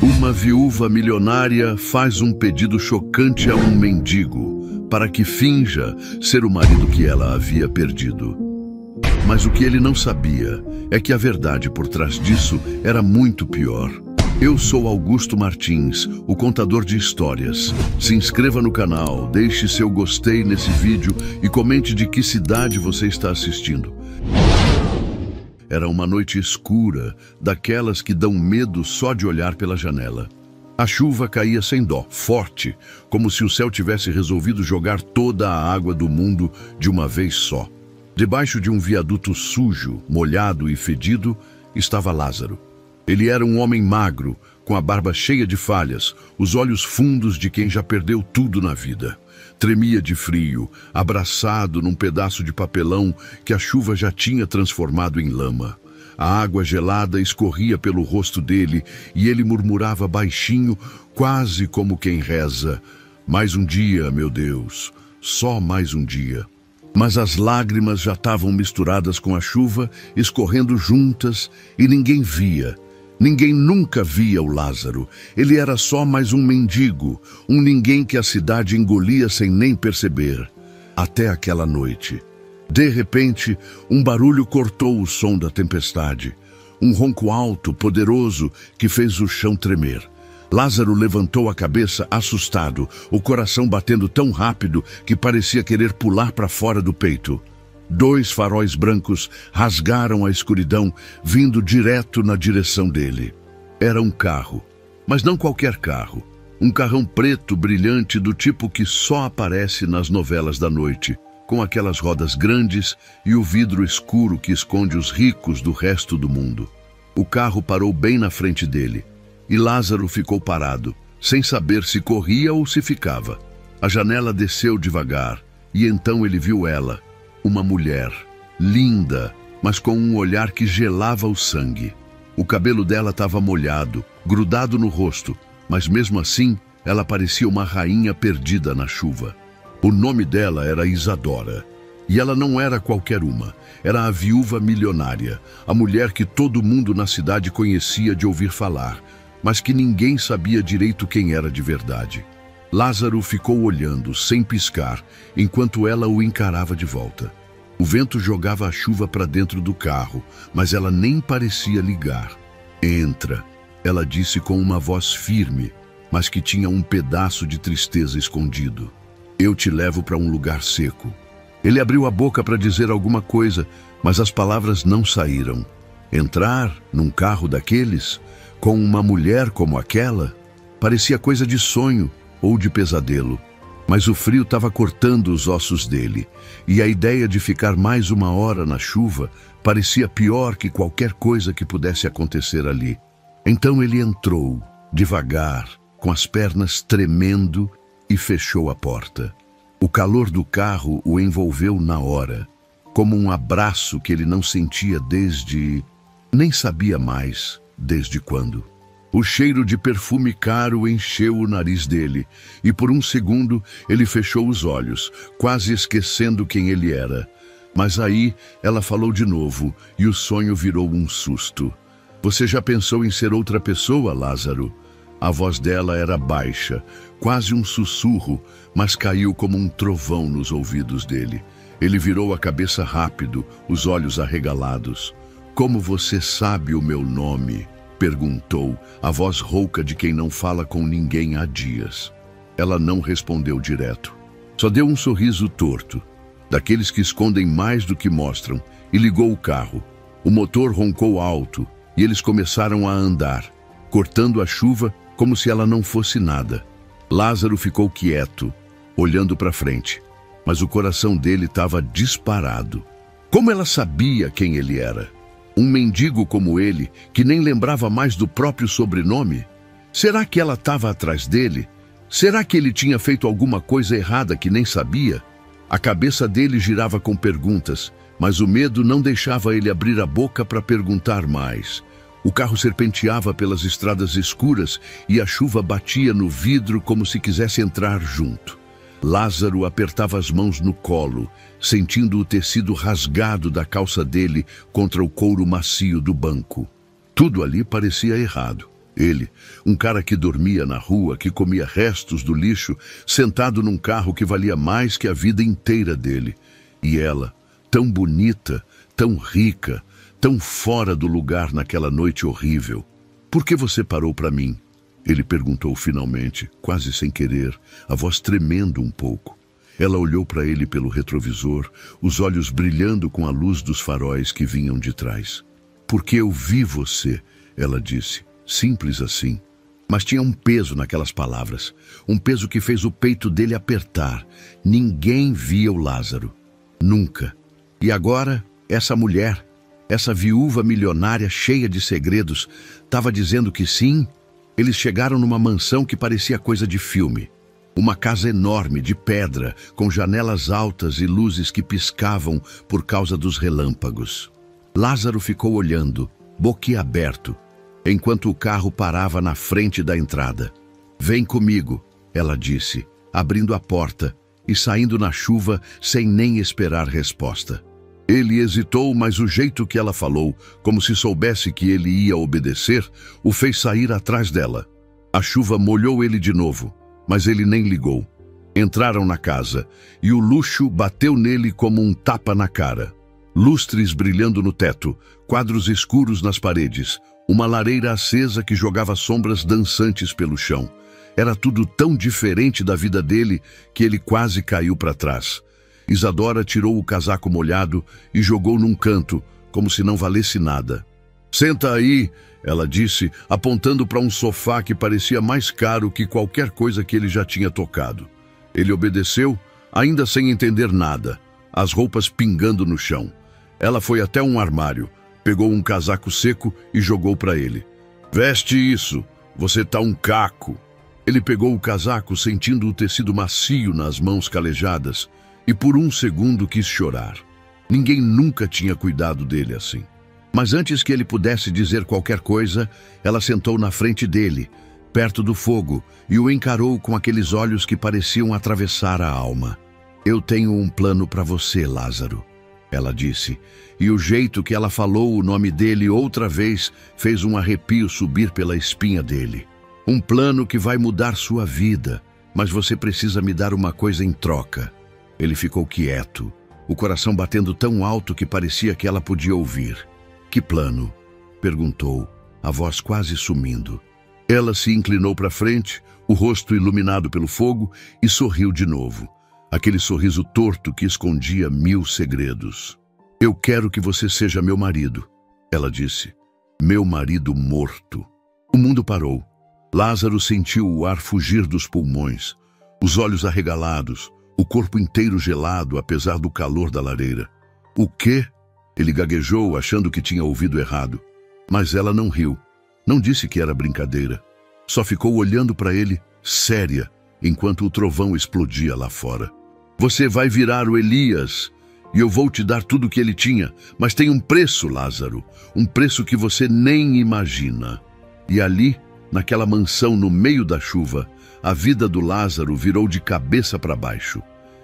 Uma viúva milionária faz um pedido chocante a um mendigo para que finja ser o marido que ela havia perdido. Mas o que ele não sabia é que a verdade por trás disso era muito pior. Eu sou Augusto Martins, o contador de histórias. Se inscreva no canal, deixe seu gostei nesse vídeo e comente de que cidade você está assistindo. Era uma noite escura, daquelas que dão medo só de olhar pela janela. A chuva caía sem dó, forte, como se o céu tivesse resolvido jogar toda a água do mundo de uma vez só. Debaixo de um viaduto sujo, molhado e fedido, estava Lázaro. Ele era um homem magro, com a barba cheia de falhas, os olhos fundos de quem já perdeu tudo na vida. Tremia de frio, abraçado num pedaço de papelão que a chuva já tinha transformado em lama. A água gelada escorria pelo rosto dele e ele murmurava baixinho, quase como quem reza: "Mais um dia, meu Deus, só mais um dia." Mas as lágrimas já estavam misturadas com a chuva, escorrendo juntas, e ninguém via. Ninguém nunca via o Lázaro. Ele era só mais um mendigo, um ninguém que a cidade engolia sem nem perceber. Até aquela noite. De repente, um barulho cortou o som da tempestade. Um ronco alto, poderoso, que fez o chão tremer. Lázaro levantou a cabeça assustado, o coração batendo tão rápido que parecia querer pular para fora do peito. 2 faróis brancos rasgaram a escuridão, vindo direto na direção dele. Era um carro, mas não qualquer carro. Um carrão preto brilhante do tipo que só aparece nas novelas da noite, com aquelas rodas grandes e o vidro escuro que esconde os ricos do resto do mundo. O carro parou bem na frente dele, e Lázaro ficou parado, sem saber se corria ou se ficava. A janela desceu devagar, e então ele viu ela. Uma mulher, linda, mas com um olhar que gelava o sangue. O cabelo dela estava molhado, grudado no rosto, mas mesmo assim, ela parecia uma rainha perdida na chuva. O nome dela era Isadora, e ela não era qualquer uma. Era a viúva milionária, a mulher que todo mundo na cidade conhecia de ouvir falar, mas que ninguém sabia direito quem era de verdade. Lázaro ficou olhando, sem piscar, enquanto ela o encarava de volta. O vento jogava a chuva para dentro do carro, mas ela nem parecia ligar. "Entra", ela disse com uma voz firme, mas que tinha um pedaço de tristeza escondido. "Eu te levo para um lugar seco." Ele abriu a boca para dizer alguma coisa, mas as palavras não saíram. Entrar num carro daqueles, com uma mulher como aquela, parecia coisa de sonho ou de pesadelo, mas o frio estava cortando os ossos dele, e a ideia de ficar mais uma hora na chuva parecia pior que qualquer coisa que pudesse acontecer ali. Então ele entrou, devagar, com as pernas tremendo, e fechou a porta. O calor do carro o envolveu na hora, como um abraço que ele não sentia desde... nem sabia mais desde quando. O cheiro de perfume caro encheu o nariz dele, e por um segundo ele fechou os olhos, quase esquecendo quem ele era. Mas aí ela falou de novo, e o sonho virou um susto. "Você já pensou em ser outra pessoa, Lázaro?" A voz dela era baixa, quase um sussurro, mas caiu como um trovão nos ouvidos dele. Ele virou a cabeça rápido, os olhos arregalados. "Como você sabe o meu nome?" perguntou, a voz rouca de quem não fala com ninguém há dias. Ela não respondeu direto. Só deu um sorriso torto, daqueles que escondem mais do que mostram, e ligou o carro. O motor roncou alto, e eles começaram a andar, cortando a chuva como se ela não fosse nada. Lázaro ficou quieto, olhando para frente, mas o coração dele estava disparado. Como ela sabia quem ele era? Um mendigo como ele, que nem lembrava mais do próprio sobrenome? Será que ela estava atrás dele? Será que ele tinha feito alguma coisa errada que nem sabia? A cabeça dele girava com perguntas, mas o medo não deixava ele abrir a boca para perguntar mais. O carro serpenteava pelas estradas escuras e a chuva batia no vidro como se quisesse entrar junto. Lázaro apertava as mãos no colo, sentindo o tecido rasgado da calça dele contra o couro macio do banco. Tudo ali parecia errado. Ele, um cara que dormia na rua, que comia restos do lixo, sentado num carro que valia mais que a vida inteira dele. E ela, tão bonita, tão rica, tão fora do lugar naquela noite horrível. Por que você parou para mim? Ele perguntou finalmente, quase sem querer, a voz tremendo um pouco. Ela olhou para ele pelo retrovisor, os olhos brilhando com a luz dos faróis que vinham de trás. Porque eu vi você, ela disse. Simples assim. Mas tinha um peso naquelas palavras. Um peso que fez o peito dele apertar. Ninguém via o Lázaro. Nunca. E agora, essa mulher, essa viúva milionária cheia de segredos, estava dizendo que sim. Eles chegaram numa mansão que parecia coisa de filme. Uma casa enorme, de pedra, com janelas altas e luzes que piscavam por causa dos relâmpagos. Lázaro ficou olhando, boquiaberto, enquanto o carro parava na frente da entrada. Vem comigo, ela disse, abrindo a porta e saindo na chuva sem nem esperar resposta. Ele hesitou, mas o jeito que ela falou, como se soubesse que ele ia obedecer, o fez sair atrás dela. A chuva molhou ele de novo, mas ele nem ligou. Entraram na casa e o luxo bateu nele como um tapa na cara. Lustres brilhando no teto, quadros escuros nas paredes, uma lareira acesa que jogava sombras dançantes pelo chão. Era tudo tão diferente da vida dele que ele quase caiu para trás. Isadora tirou o casaco molhado e jogou num canto, como se não valesse nada. Senta aí, ela disse, apontando para um sofá que parecia mais caro que qualquer coisa que ele já tinha tocado. Ele obedeceu, ainda sem entender nada, as roupas pingando no chão. Ela foi até um armário, pegou um casaco seco e jogou para ele. Veste isso, você tá um caco. Ele pegou o casaco sentindo o tecido macio nas mãos calejadas e por um segundo quis chorar. Ninguém nunca tinha cuidado dele assim. Mas antes que ele pudesse dizer qualquer coisa, ela sentou na frente dele, perto do fogo, e o encarou com aqueles olhos que pareciam atravessar a alma. Eu tenho um plano para você, Lázaro, ela disse, e o jeito que ela falou o nome dele outra vez fez um arrepio subir pela espinha dele. Um plano que vai mudar sua vida, mas você precisa me dar uma coisa em troca. Ele ficou quieto, o coração batendo tão alto que parecia que ela podia ouvir. Que plano? Perguntou, a voz quase sumindo. Ela se inclinou para frente, o rosto iluminado pelo fogo, e sorriu de novo. Aquele sorriso torto que escondia 1000 segredos. Eu quero que você seja meu marido, ela disse. Meu marido morto. O mundo parou. Lázaro sentiu o ar fugir dos pulmões, os olhos arregalados, o corpo inteiro gelado apesar do calor da lareira. O quê? Ele gaguejou, achando que tinha ouvido errado. Mas ela não riu. Não disse que era brincadeira. Só ficou olhando para ele, séria, enquanto o trovão explodia lá fora. Você vai virar o Elias, e eu vou te dar tudo o que ele tinha, mas tem um preço, Lázaro, um preço que você nem imagina. E ali, naquela mansão no meio da chuva, a vida do Lázaro virou de cabeça para baixo.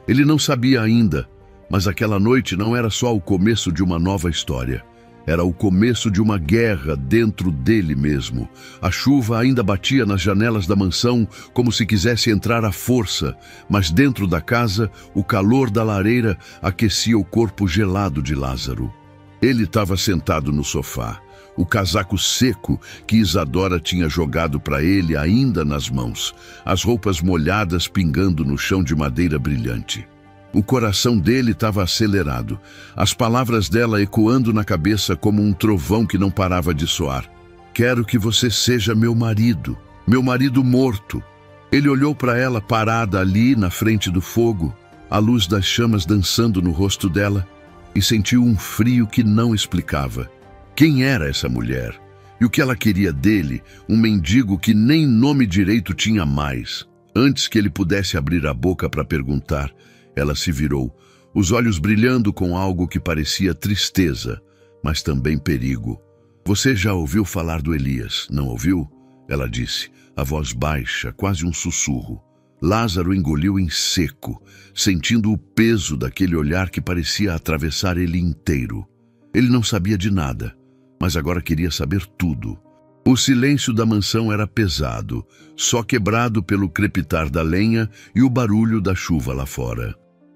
Ele não sabia ainda, mas aquela noite não era só o começo de uma nova história. Era o começo de uma guerra dentro dele mesmo. A chuva ainda batia nas janelas da mansão como se quisesse entrar à força, mas dentro da casa, o calor da lareira aquecia o corpo gelado de Lázaro. Ele estava sentado no sofá, o casaco seco que Isadora tinha jogado para ele ainda nas mãos, as roupas molhadas pingando no chão de madeira brilhante. O coração dele estava acelerado, as palavras dela ecoando na cabeça como um trovão que não parava de soar. Quero que você seja meu marido morto. Ele olhou para ela parada ali na frente do fogo, a luz das chamas dançando no rosto dela, e sentiu um frio que não explicava. Quem era essa mulher? E o que ela queria dele, um mendigo que nem nome direito tinha mais? Antes que ele pudesse abrir a boca para perguntar, ela se virou, os olhos brilhando com algo que parecia tristeza, mas também perigo. Você já ouviu falar do Elias, não ouviu? Ela disse, a voz baixa, quase um sussurro. Lázaro engoliu em seco, sentindo o peso daquele olhar que parecia atravessar ele inteiro. Ele não sabia de nada, mas agora queria saber tudo. O silêncio da mansão era pesado, só quebrado pelo crepitar da lenha e o barulho da chuva lá fora.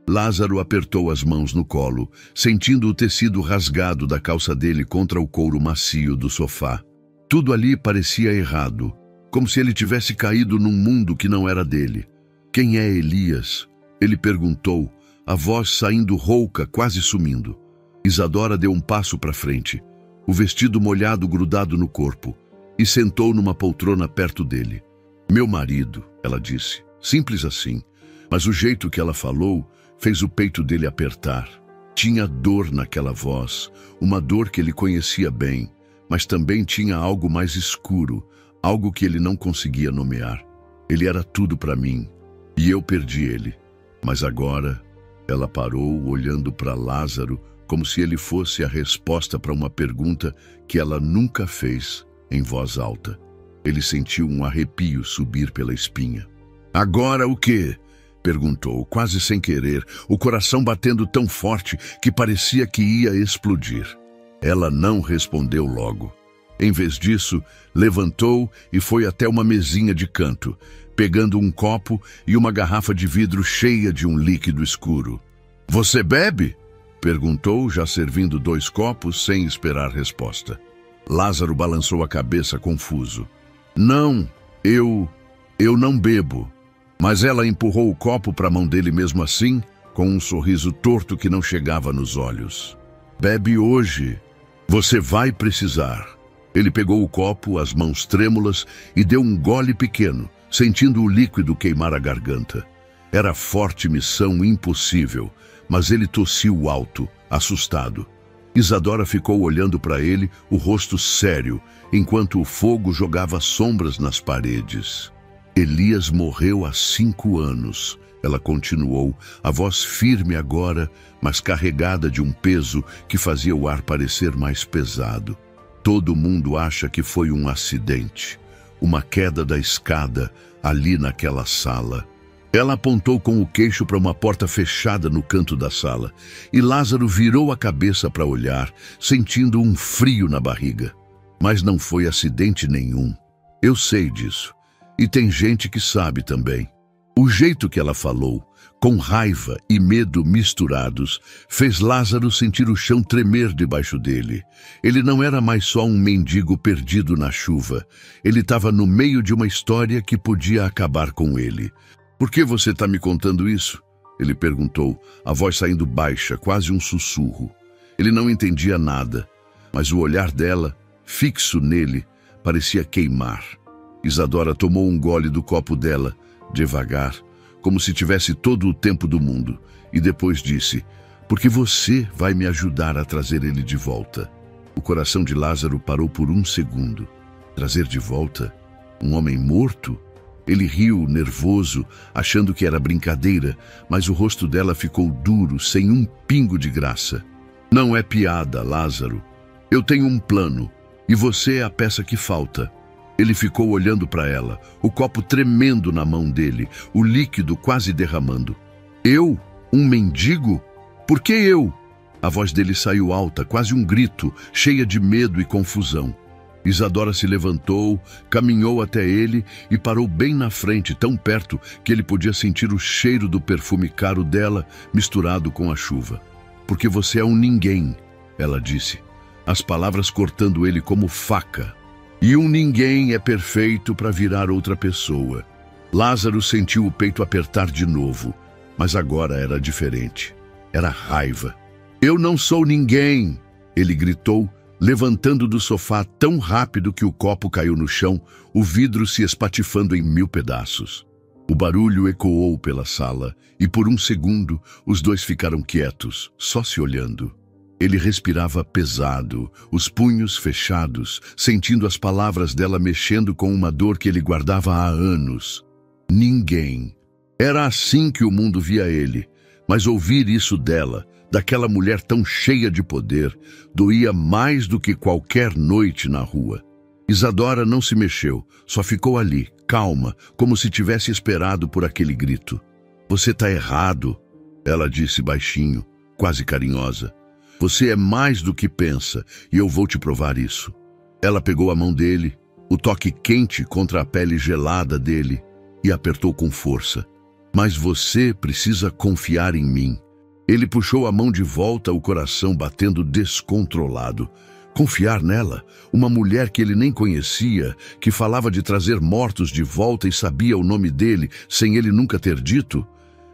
Lázaro apertou as mãos no colo, sentindo o tecido rasgado da calça dele contra o couro macio do sofá. Tudo ali parecia errado, como se ele tivesse caído num mundo que não era dele. Quem é Elias? Ele perguntou, a voz saindo rouca, quase sumindo. Isadora deu um passo para frente, o vestido molhado grudado no corpo, e sentou numa poltrona perto dele. Meu marido, ela disse, simples assim, mas o jeito que ela falou fez o peito dele apertar. Tinha dor naquela voz, uma dor que ele conhecia bem, mas também tinha algo mais escuro, algo que ele não conseguia nomear. Ele era tudo para mim, e eu perdi ele. Mas agora, ela parou olhando para Lázaro como se ele fosse a resposta para uma pergunta que ela nunca fez em voz alta. Ele sentiu um arrepio subir pela espinha. Agora o quê? Perguntou, quase sem querer, o coração batendo tão forte que parecia que ia explodir. Ela não respondeu logo. Em vez disso, levantou e foi até uma mesinha de canto, pegando um copo e uma garrafa de vidro cheia de um líquido escuro. Você bebe? Perguntou, já servindo 2 copos sem esperar resposta. Lázaro balançou a cabeça confuso. Não, eu não bebo. Mas ela empurrou o copo para a mão dele mesmo assim, com um sorriso torto que não chegava nos olhos. Bebe hoje. Você vai precisar. Ele pegou o copo, as mãos trêmulas, e deu um gole pequeno, sentindo o líquido queimar a garganta. Era forte missão impossível, mas ele tossiu alto, assustado. Isadora ficou olhando para ele, o rosto sério, enquanto o fogo jogava sombras nas paredes. Elias morreu há 5 anos, ela continuou, a voz firme agora, mas carregada de um peso que fazia o ar parecer mais pesado. Todo mundo acha que foi um acidente, uma queda da escada ali naquela sala. Ela apontou com o queixo para uma porta fechada no canto da sala, e Lázaro virou a cabeça para olhar, sentindo um frio na barriga. Mas não foi acidente nenhum. Eu sei disso. E tem gente que sabe também. O jeito que ela falou, com raiva e medo misturados, fez Lázaro sentir o chão tremer debaixo dele. Ele não era mais só um mendigo perdido na chuva. Ele estava no meio de uma história que podia acabar com ele. Por que você está me contando isso? Ele perguntou, a voz saindo baixa, quase um sussurro. Ele não entendia nada, mas o olhar dela, fixo nele, parecia queimar. Isadora tomou um gole do copo dela, devagar, como se tivesse todo o tempo do mundo, e depois disse, porque você vai me ajudar a trazer ele de volta. O coração de Lázaro parou por um segundo. Trazer de volta? Um homem morto? Ele riu, nervoso, achando que era brincadeira, mas o rosto dela ficou duro, sem um pingo de graça. Não é piada, Lázaro. Eu tenho um plano, e você é a peça que falta. Ele ficou olhando para ela, o copo tremendo na mão dele, o líquido quase derramando. Eu? Um mendigo? Por que eu? A voz dele saiu alta, quase um grito, cheia de medo e confusão. Isadora se levantou, caminhou até ele e parou bem na frente, tão perto que ele podia sentir o cheiro do perfume caro dela misturado com a chuva. Porque você é um ninguém, ela disse, as palavras cortando ele como faca. E um ninguém é perfeito para virar outra pessoa. Lázaro sentiu o peito apertar de novo, mas agora era diferente. Era raiva. Eu não sou ninguém, ele gritou, levantando do sofá tão rápido que o copo caiu no chão, o vidro se espatifando em 1000 pedaços. O barulho ecoou pela sala e por um segundo os dois ficaram quietos, só se olhando. Ele respirava pesado, os punhos fechados, sentindo as palavras dela mexendo com uma dor que ele guardava há anos. Ninguém. Era assim que o mundo via ele, mas ouvir isso dela, daquela mulher tão cheia de poder, doía mais do que qualquer noite na rua. Isadora não se mexeu, só ficou ali, calma, como se tivesse esperado por aquele grito. Você está errado, ela disse baixinho, quase carinhosa. Você é mais do que pensa, e eu vou te provar isso. Ela pegou a mão dele, o toque quente contra a pele gelada dele, e apertou com força. Mas você precisa confiar em mim. Ele puxou a mão de volta, o coração batendo descontrolado. Confiar nela, uma mulher que ele nem conhecia, que falava de trazer mortos de volta e sabia o nome dele, sem ele nunca ter dito?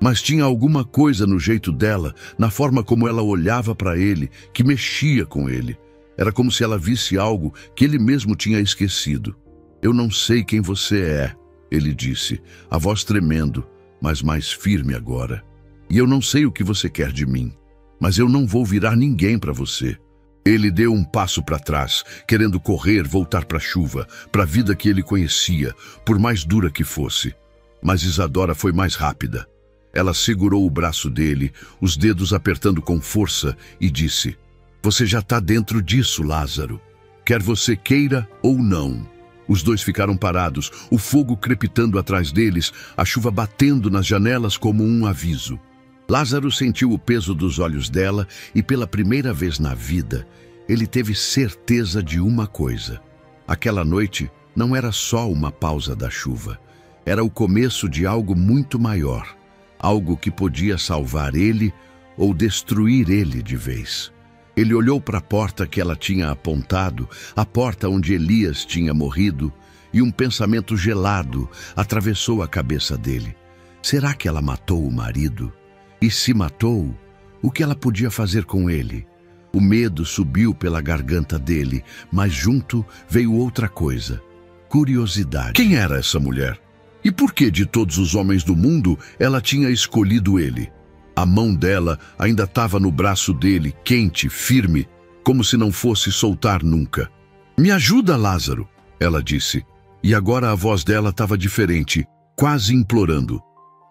Mas tinha alguma coisa no jeito dela, na forma como ela olhava para ele, que mexia com ele. Era como se ela visse algo que ele mesmo tinha esquecido. Eu não sei quem você é, ele disse, a voz tremendo, mas mais firme agora. E eu não sei o que você quer de mim, mas eu não vou virar ninguém para você. Ele deu um passo para trás, querendo correr, voltar para a chuva, para a vida que ele conhecia, por mais dura que fosse. Mas Isadora foi mais rápida. Ela segurou o braço dele, os dedos apertando com força, e disse: "Você já está dentro disso, Lázaro. Quer você queira ou não." Os dois ficaram parados, o fogo crepitando atrás deles, a chuva batendo nas janelas como um aviso. Lázaro sentiu o peso dos olhos dela e, pela primeira vez na vida, ele teve certeza de uma coisa. Aquela noite não era só uma pausa da chuva. Era o começo de algo muito maior. Algo que podia salvar ele ou destruir ele de vez. Ele olhou para a porta que ela tinha apontado, a porta onde Elias tinha morrido, e um pensamento gelado atravessou a cabeça dele. Será que ela matou o marido? E se matou, o que ela podia fazer com ele? O medo subiu pela garganta dele, mas junto veio outra coisa: curiosidade. Quem era essa mulher? E por que de todos os homens do mundo ela tinha escolhido ele? A mão dela ainda estava no braço dele, quente, firme, como se não fosse soltar nunca. "Me ajuda, Lázaro", ela disse. E agora a voz dela estava diferente, quase implorando.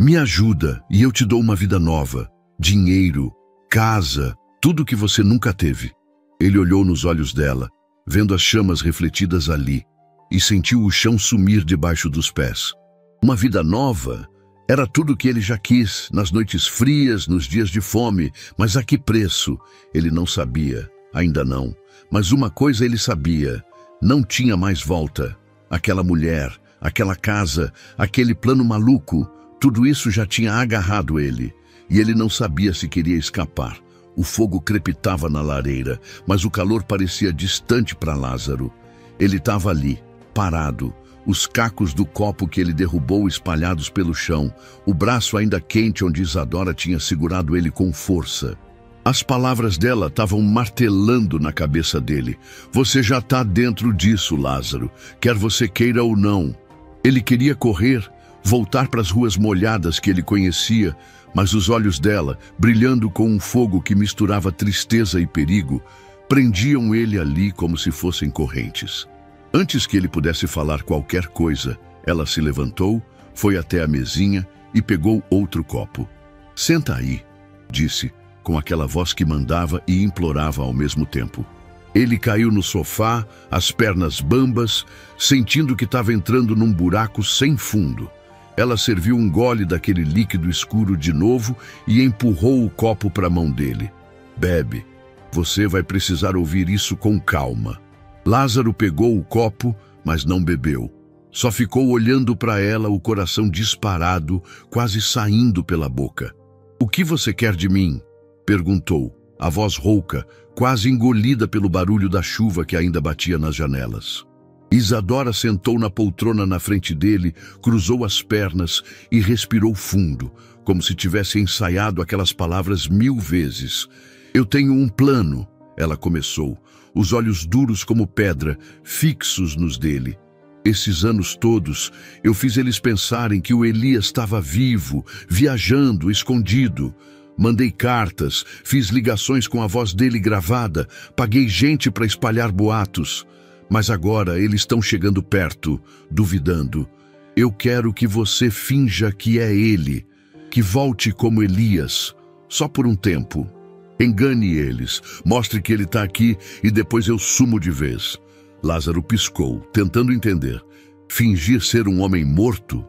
"Me ajuda e eu te dou uma vida nova, dinheiro, casa, tudo que você nunca teve." Ele olhou nos olhos dela, vendo as chamas refletidas ali, e sentiu o chão sumir debaixo dos pés. Uma vida nova era tudo o que ele já quis, nas noites frias, nos dias de fome, mas a que preço? Ele não sabia, ainda não. Mas uma coisa ele sabia: não tinha mais volta. Aquela mulher, aquela casa, aquele plano maluco, tudo isso já tinha agarrado ele, e ele não sabia se queria escapar. O fogo crepitava na lareira, mas o calor parecia distante para Lázaro. Ele estava ali, parado, os cacos do copo que ele derrubou espalhados pelo chão, o braço ainda quente onde Isadora tinha segurado ele com força. As palavras dela estavam martelando na cabeça dele. "Você já está dentro disso, Lázaro, quer você queira ou não." Ele queria correr, voltar para as ruas molhadas que ele conhecia, mas os olhos dela, brilhando com um fogo que misturava tristeza e perigo, prendiam ele ali como se fossem correntes. Antes que ele pudesse falar qualquer coisa, ela se levantou, foi até a mesinha e pegou outro copo. "Senta aí", disse, com aquela voz que mandava e implorava ao mesmo tempo. Ele caiu no sofá, as pernas bambas, sentindo que estava entrando num buraco sem fundo. Ela serviu um gole daquele líquido escuro de novo e empurrou o copo para a mão dele. "Bebe. Você vai precisar ouvir isso com calma." Lázaro pegou o copo, mas não bebeu. Só ficou olhando para ela, o coração disparado, quase saindo pela boca. "O que você quer de mim?" perguntou, a voz rouca, quase engolida pelo barulho da chuva que ainda batia nas janelas. Isadora sentou na poltrona na frente dele, cruzou as pernas e respirou fundo, como se tivesse ensaiado aquelas palavras 1000 vezes. "Eu tenho um plano", ela começou, os olhos duros como pedra, fixos nos dele. "Esses anos todos, eu fiz eles pensarem que o Elias estava vivo, viajando, escondido. Mandei cartas, fiz ligações com a voz dele gravada, paguei gente para espalhar boatos. Mas agora eles estão chegando perto, duvidando. Eu quero que você finja que é ele, que volte como Elias, só por um tempo. Engane eles, mostre que ele está aqui e depois eu sumo de vez." Lázaro piscou, tentando entender. Fingir ser um homem morto?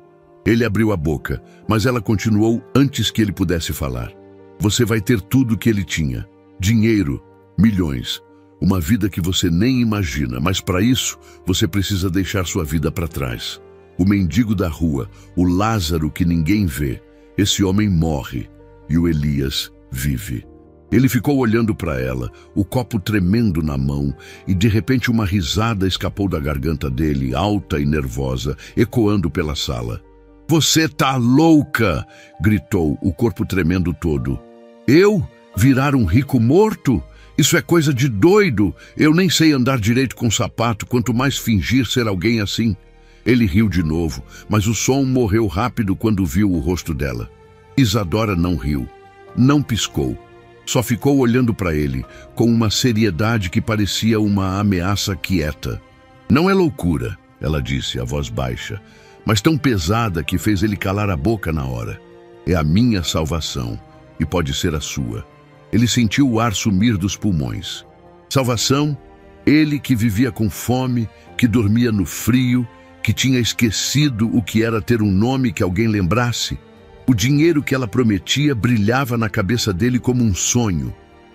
Ele abriu a boca, mas ela continuou antes que ele pudesse falar. "Você vai ter tudo que ele tinha. Dinheiro, milhões. Uma vida que você nem imagina, mas para isso você precisa deixar sua vida para trás. O mendigo da rua, o Lázaro que ninguém vê, esse homem morre e o Elias vive. Ele ficou olhando para ela, o copo tremendo na mão, e de repente uma risada escapou da garganta dele, alta e nervosa, ecoando pela sala. "Você tá louca!" gritou, o corpo tremendo todo. "Eu? Virar um rico morto? Isso é coisa de doido! Eu nem sei andar direito com sapato, quanto mais fingir ser alguém assim." Ele riu de novo, mas o som morreu rápido quando viu o rosto dela. Isadora não riu, não piscou. Só ficou olhando para ele, com uma seriedade que parecia uma ameaça quieta. "Não é loucura," ela disse, a voz baixa, mas tão pesada que fez ele calar a boca na hora. "É a minha salvação, e pode ser a sua." Ele sentiu o ar sumir dos pulmões. Salvação? Ele que vivia com fome, que dormia no frio, que tinha esquecido o que era ter um nome que alguém lembrasse. O dinheiro que ela prometia brilhava na cabeça dele como um sonho.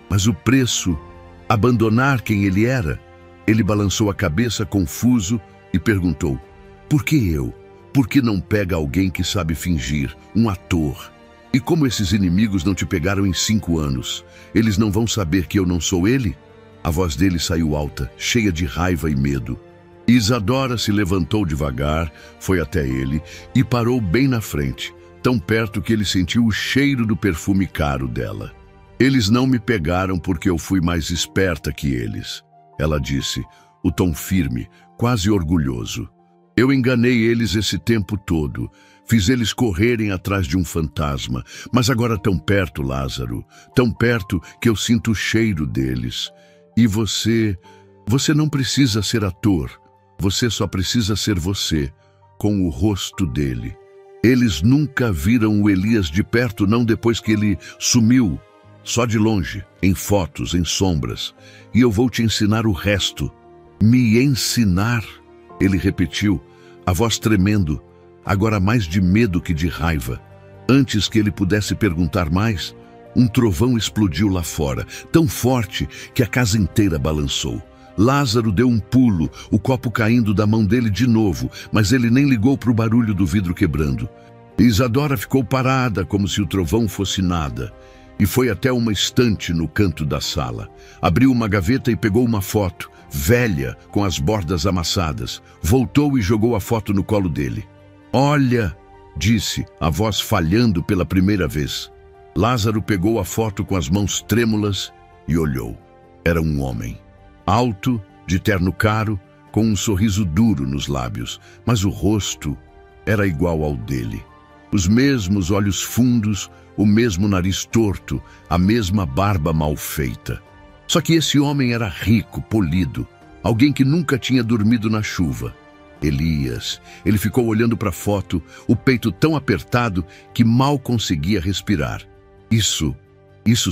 Mas o preço, abandonar quem ele era? Ele balançou a cabeça confuso e perguntou: "Por que eu? Por que não pega alguém que sabe fingir, um ator? E como esses inimigos não te pegaram em 5 anos? Eles não vão saber que eu não sou ele?" A voz dele saiu alta, cheia de raiva e medo. Isadora se levantou devagar, foi até ele e parou bem na frente, tão perto que ele sentiu o cheiro do perfume caro dela. "Eles não me pegaram porque eu fui mais esperta que eles," ela disse, o tom firme, quase orgulhoso. "Eu enganei eles esse tempo todo, fiz eles correrem atrás de um fantasma, mas agora tão perto, Lázaro, tão perto que eu sinto o cheiro deles. E você não precisa ser ator, você só precisa ser você, com o rosto dele. Eles nunca viram o Elias de perto, não depois que ele sumiu, só de longe, em fotos, em sombras. E eu vou te ensinar o resto." "Me ensinar?" Ele repetiu, a voz tremendo, agora mais de medo que de raiva. Antes que ele pudesse perguntar mais, um trovão explodiu lá fora, tão forte que a casa inteira balançou. Lázaro deu um pulo, o copo caindo da mão dele de novo, mas ele nem ligou para o barulho do vidro quebrando. Isadora ficou parada como se o trovão fosse nada, e foi até uma estante no canto da sala. Abriu uma gaveta e pegou uma foto, velha, com as bordas amassadas. Voltou e jogou a foto no colo dele. "Olha", disse, a voz falhando pela primeira vez. Lázaro pegou a foto com as mãos trêmulas e olhou. Era um homem. Alto, de terno caro, com um sorriso duro nos lábios, mas o rosto era igual ao dele. Os mesmos olhos fundos, o mesmo nariz torto, a mesma barba mal feita. Só que esse homem era rico, polido, alguém que nunca tinha dormido na chuva. Elias. Ele ficou olhando para a foto, o peito tão apertado que mal conseguia respirar. Isso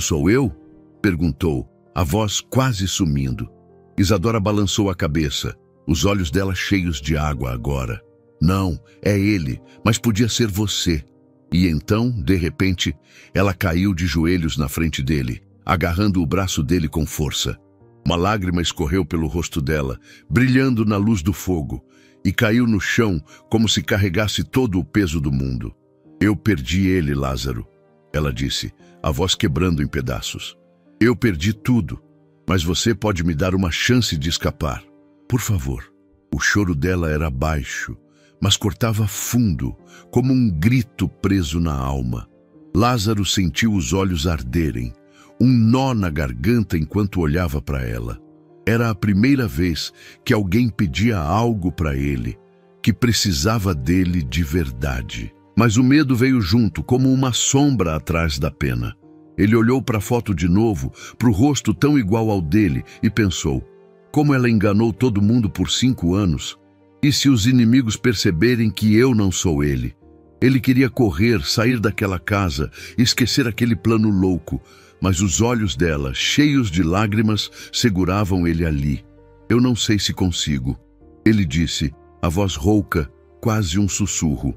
sou eu?" perguntou, a voz quase sumindo. Isadora balançou a cabeça, os olhos dela cheios de água agora. "Não, é ele, mas podia ser você." E então, de repente, ela caiu de joelhos na frente dele, agarrando o braço dele com força. Uma lágrima escorreu pelo rosto dela, brilhando na luz do fogo, e caiu no chão como se carregasse todo o peso do mundo. "Eu perdi ele, Lázaro," ela disse, a voz quebrando em pedaços. "Eu perdi tudo, mas você pode me dar uma chance de escapar. Por favor." O choro dela era baixo, mas cortava fundo, como um grito preso na alma. Lázaro sentiu os olhos arderem, um nó na garganta enquanto olhava para ela. Era a primeira vez que alguém pedia algo para ele, que precisava dele de verdade. Mas o medo veio junto, como uma sombra atrás da pena. Ele olhou para a foto de novo, para o rosto tão igual ao dele, e pensou: como ela enganou todo mundo por 5 anos? E se os inimigos perceberem que eu não sou ele? Ele queria correr, sair daquela casa, esquecer aquele plano louco, mas os olhos dela, cheios de lágrimas, seguravam ele ali. "Eu não sei se consigo," ele disse, a voz rouca, quase um sussurro.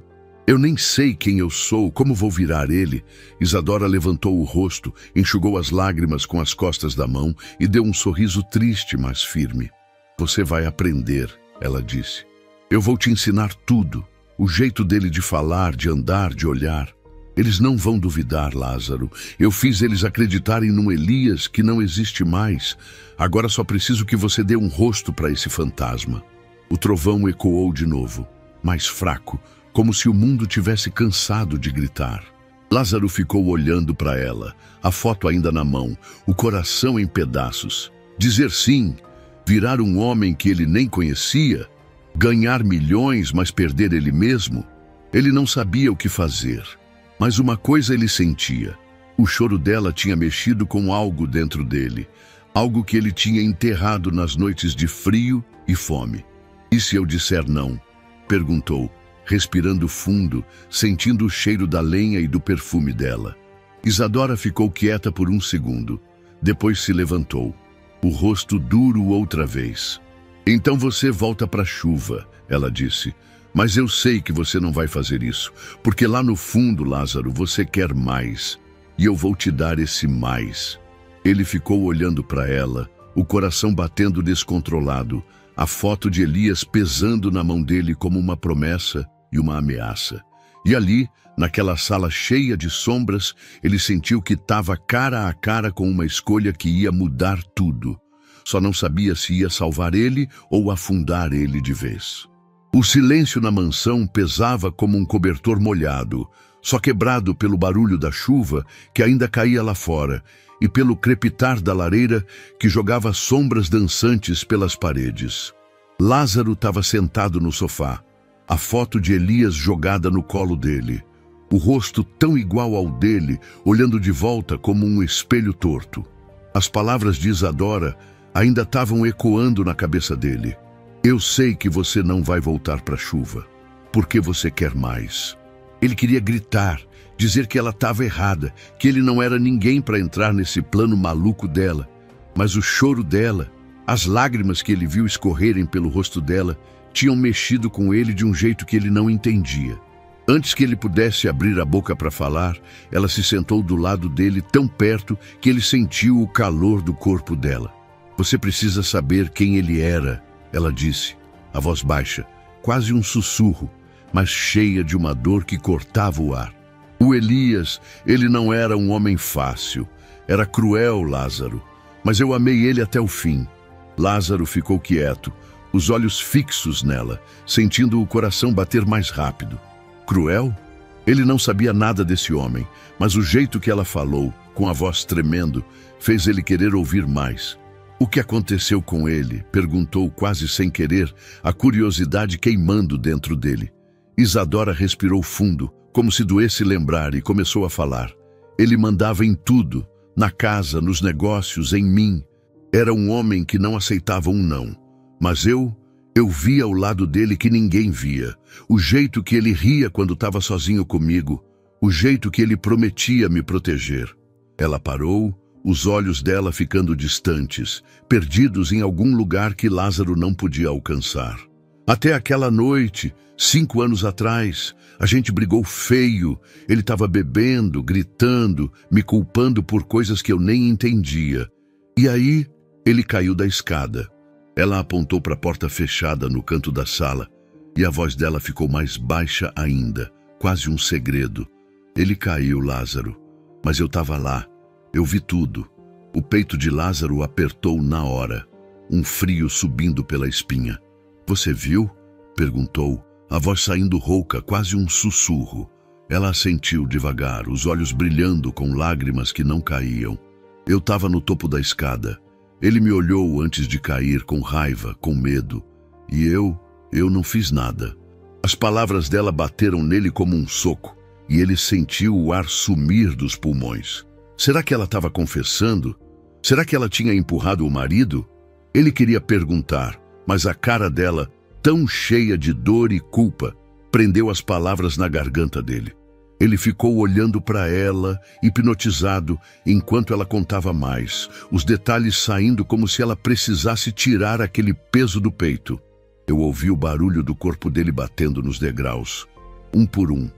Eu nem sei quem eu sou, como vou virar ele. Isadora levantou o rosto, enxugou as lágrimas com as costas da mão e deu um sorriso triste, mas firme. Você vai aprender, ela disse. Eu vou te ensinar tudo, o jeito dele de falar, de andar, de olhar. Eles não vão duvidar, Lázaro. Eu fiz eles acreditarem num Elias que não existe mais. Agora só preciso que você dê um rosto para esse fantasma. O trovão ecoou de novo, mais fraco, como se o mundo tivesse cansado de gritar. Lázaro ficou olhando para ela, a foto ainda na mão, o coração em pedaços. Dizer sim, virar um homem que ele nem conhecia, ganhar milhões, mas perder ele mesmo. Ele não sabia o que fazer. Mas uma coisa ele sentia. O choro dela tinha mexido com algo dentro dele, algo que ele tinha enterrado nas noites de frio e fome. E se eu disser não? Perguntou, respirando fundo, sentindo o cheiro da lenha e do perfume dela. Isadora ficou quieta por um segundo. Depois se levantou, o rosto duro outra vez. Então você volta para a chuva, ela disse. Mas eu sei que você não vai fazer isso, porque lá no fundo, Lázaro, você quer mais. E eu vou te dar esse mais. Ele ficou olhando para ela, o coração batendo descontrolado, a foto de Elias pesando na mão dele como uma promessa e uma ameaça. E ali, naquela sala cheia de sombras, ele sentiu que estava cara a cara com uma escolha que ia mudar tudo. Só não sabia se ia salvar ele ou afundar ele de vez. O silêncio na mansão pesava como um cobertor molhado, só quebrado pelo barulho da chuva que ainda caía lá fora e pelo crepitar da lareira que jogava sombras dançantes pelas paredes. Lázaro estava sentado no sofá, a foto de Elias jogada no colo dele, o rosto tão igual ao dele, olhando de volta como um espelho torto. As palavras de Isadora ainda estavam ecoando na cabeça dele. Eu sei que você não vai voltar para a chuva, porque você quer mais. Ele queria gritar, dizer que ela estava errada, que ele não era ninguém para entrar nesse plano maluco dela. Mas o choro dela, as lágrimas que ele viu escorrerem pelo rosto dela, tinham mexido com ele de um jeito que ele não entendia. Antes que ele pudesse abrir a boca para falar, ela se sentou do lado dele tão perto que ele sentiu o calor do corpo dela. Você precisa saber quem ele era, ela disse, a voz baixa, quase um sussurro, mas cheia de uma dor que cortava o ar. O Elias, ele não era um homem fácil, era cruel, Lázaro, mas eu amei ele até o fim. Lázaro ficou quieto, os olhos fixos nela, sentindo o coração bater mais rápido. Cruel? Ele não sabia nada desse homem, mas o jeito que ela falou, com a voz tremendo, fez ele querer ouvir mais. O que aconteceu com ele? Perguntou quase sem querer, a curiosidade queimando dentro dele. Isadora respirou fundo, como se doesse lembrar, e começou a falar. Ele mandava em tudo, na casa, nos negócios, em mim. Era um homem que não aceitava um não. Mas eu via o lado dele que ninguém via. O jeito que ele ria quando estava sozinho comigo. O jeito que ele prometia me proteger. Ela parou, os olhos dela ficando distantes, perdidos em algum lugar que Lázaro não podia alcançar. Até aquela noite, 5 anos atrás, a gente brigou feio. Ele estava bebendo, gritando, me culpando por coisas que eu nem entendia. E aí, ele caiu da escada. Ela apontou para a porta fechada no canto da sala, e a voz dela ficou mais baixa ainda, quase um segredo. Ele caiu, Lázaro, mas eu estava lá. Eu vi tudo. O peito de Lázaro apertou na hora, um frio subindo pela espinha. Você viu? Perguntou, a voz saindo rouca, quase um sussurro. Ela assentiu devagar, os olhos brilhando com lágrimas que não caíam. Eu estava no topo da escada. Ele me olhou antes de cair, com raiva, com medo. E eu não fiz nada. As palavras dela bateram nele como um soco, e ele sentiu o ar sumir dos pulmões. Será que ela estava confessando? Será que ela tinha empurrado o marido? Ele queria perguntar, mas a cara dela, tão cheia de dor e culpa, prendeu as palavras na garganta dele. Ele ficou olhando para ela, hipnotizado, enquanto ela contava mais, os detalhes saindo como se ela precisasse tirar aquele peso do peito. Eu ouvi o barulho do corpo dele batendo nos degraus. um por um.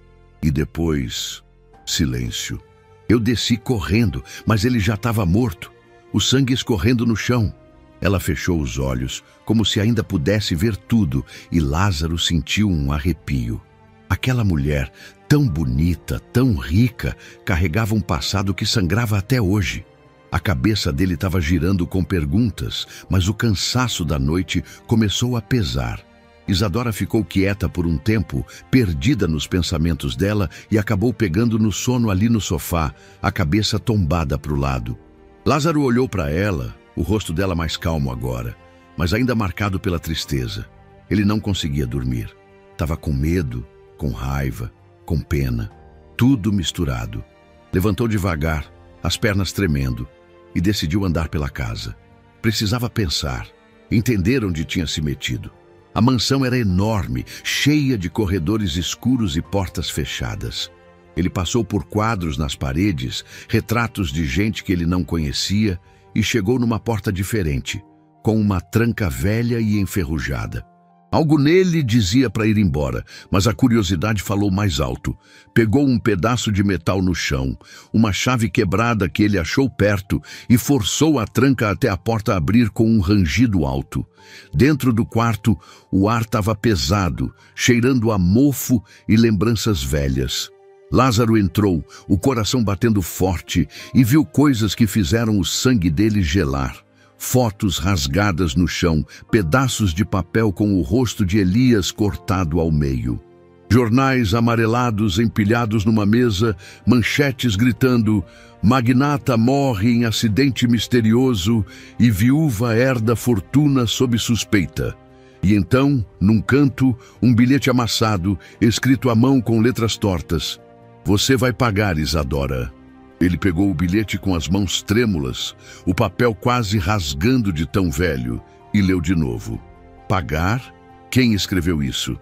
E depois, silêncio. Eu desci correndo, mas ele já estava morto, o sangue escorrendo no chão. Ela fechou os olhos, como se ainda pudesse ver tudo, e Lázaro sentiu um arrepio. Aquela mulher, tão bonita, tão rica, carregava um passado que sangrava até hoje. A cabeça dele estava girando com perguntas, mas o cansaço da noite começou a pesar. Isadora ficou quieta por um tempo, perdida nos pensamentos dela, e acabou pegando no sono ali no sofá, a cabeça tombada para o lado. Lázaro olhou para ela, o rosto dela mais calmo agora, mas ainda marcado pela tristeza. Ele não conseguia dormir. Estava com medo, com raiva, com pena, tudo misturado. Levantou devagar, as pernas tremendo, e decidiu andar pela casa. Precisava pensar, entender onde tinha se metido. A mansão era enorme, cheia de corredores escuros e portas fechadas. Ele passou por quadros nas paredes, retratos de gente que ele não conhecia, e chegou numa porta diferente, com uma tranca velha e enferrujada. Algo nele dizia para ir embora, mas a curiosidade falou mais alto. Pegou um pedaço de metal no chão, uma chave quebrada que ele achou perto, e forçou a tranca até a porta abrir com um rangido alto. Dentro do quarto, o ar estava pesado, cheirando a mofo e lembranças velhas. Lázaro entrou, o coração batendo forte, e viu coisas que fizeram o sangue dele gelar. Fotos rasgadas no chão, pedaços de papel com o rosto de Elias cortado ao meio. Jornais amarelados empilhados numa mesa, manchetes gritando: magnata morre em acidente misterioso e viúva herda fortuna sob suspeita. E então, num canto, um bilhete amassado, escrito à mão com letras tortas: você vai pagar, Isadora. Ele pegou o bilhete com as mãos trêmulas, o papel quase rasgando de tão velho, e leu de novo. Pagar? Quem escreveu isso?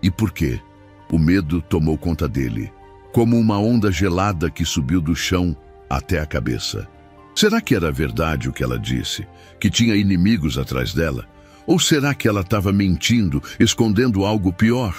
E por quê? O medo tomou conta dele, como uma onda gelada que subiu do chão até a cabeça. Será que era verdade o que ela disse? Que tinha inimigos atrás dela? Ou será que ela estava mentindo, escondendo algo pior?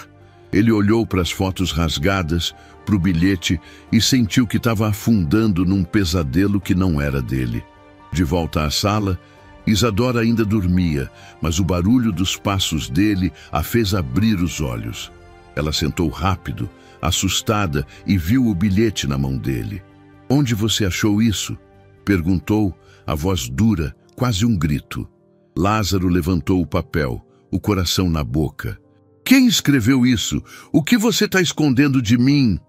Ele olhou para as fotos rasgadas, para o bilhete, e sentiu que estava afundando num pesadelo que não era dele. De volta à sala, Isadora ainda dormia, mas o barulho dos passos dele a fez abrir os olhos. Ela sentou rápido, assustada, e viu o bilhete na mão dele. Onde você achou isso? Perguntou, a voz dura, quase um grito. Lázaro levantou o papel, o coração na boca. Quem escreveu isso? O que você está escondendo de mim?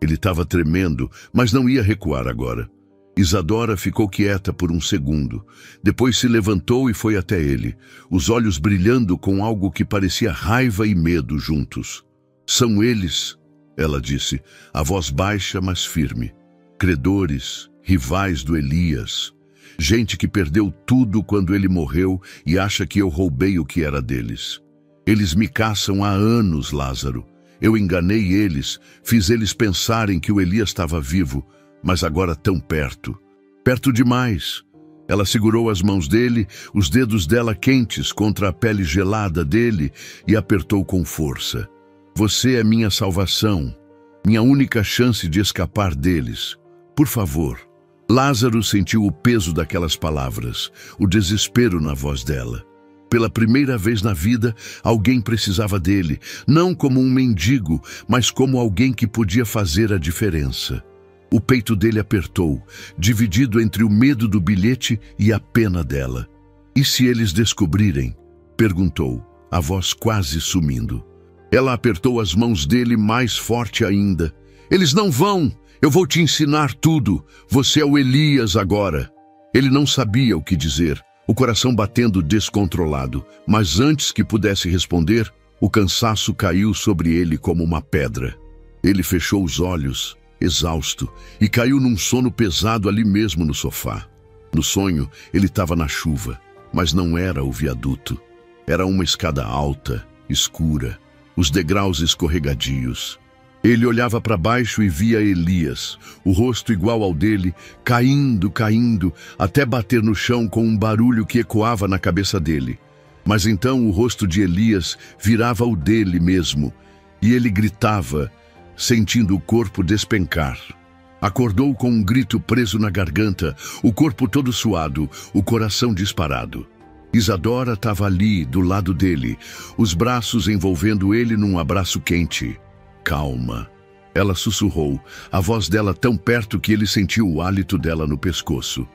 Ele estava tremendo, mas não ia recuar agora. Isadora ficou quieta por um segundo. Depois se levantou e foi até ele, os olhos brilhando com algo que parecia raiva e medo juntos. São eles, ela disse, a voz baixa, mas firme. Credores, rivais do Elias. Gente que perdeu tudo quando ele morreu e acha que eu roubei o que era deles. Eles me caçam há anos, Lázaro. Eu enganei eles, fiz eles pensarem que o Elias estava vivo, mas agora tão perto. Perto demais. Ela segurou as mãos dele, os dedos dela quentes contra a pele gelada dele, e apertou com força. Você é minha salvação, minha única chance de escapar deles. Por favor. Lázaro sentiu o peso daquelas palavras, o desespero na voz dela. Pela primeira vez na vida, alguém precisava dele, não como um mendigo, mas como alguém que podia fazer a diferença. O peito dele apertou, dividido entre o medo do bilhete e a pena dela. E se eles descobrirem? Perguntou, a voz quase sumindo. Ela apertou as mãos dele mais forte ainda. Eles não vão! Eu vou te ensinar tudo. Você é o Elias agora. Ele não sabia o que dizer, o coração batendo descontrolado, mas antes que pudesse responder, o cansaço caiu sobre ele como uma pedra. Ele fechou os olhos, exausto, e caiu num sono pesado ali mesmo no sofá. No sonho, ele estava na chuva, mas não era o viaduto. Era uma escada alta, escura, os degraus escorregadios. Ele olhava para baixo e via Elias, o rosto igual ao dele, caindo, até bater no chão com um barulho que ecoava na cabeça dele. Mas então o rosto de Elias virava o dele mesmo, e ele gritava, sentindo o corpo despencar. Acordou com um grito preso na garganta, o corpo todo suado, o coração disparado. Isadora estava ali, do lado dele, os braços envolvendo ele num abraço quente. Calma. Ela sussurrou, a voz dela tão perto que ele sentiu o hálito dela no pescoço.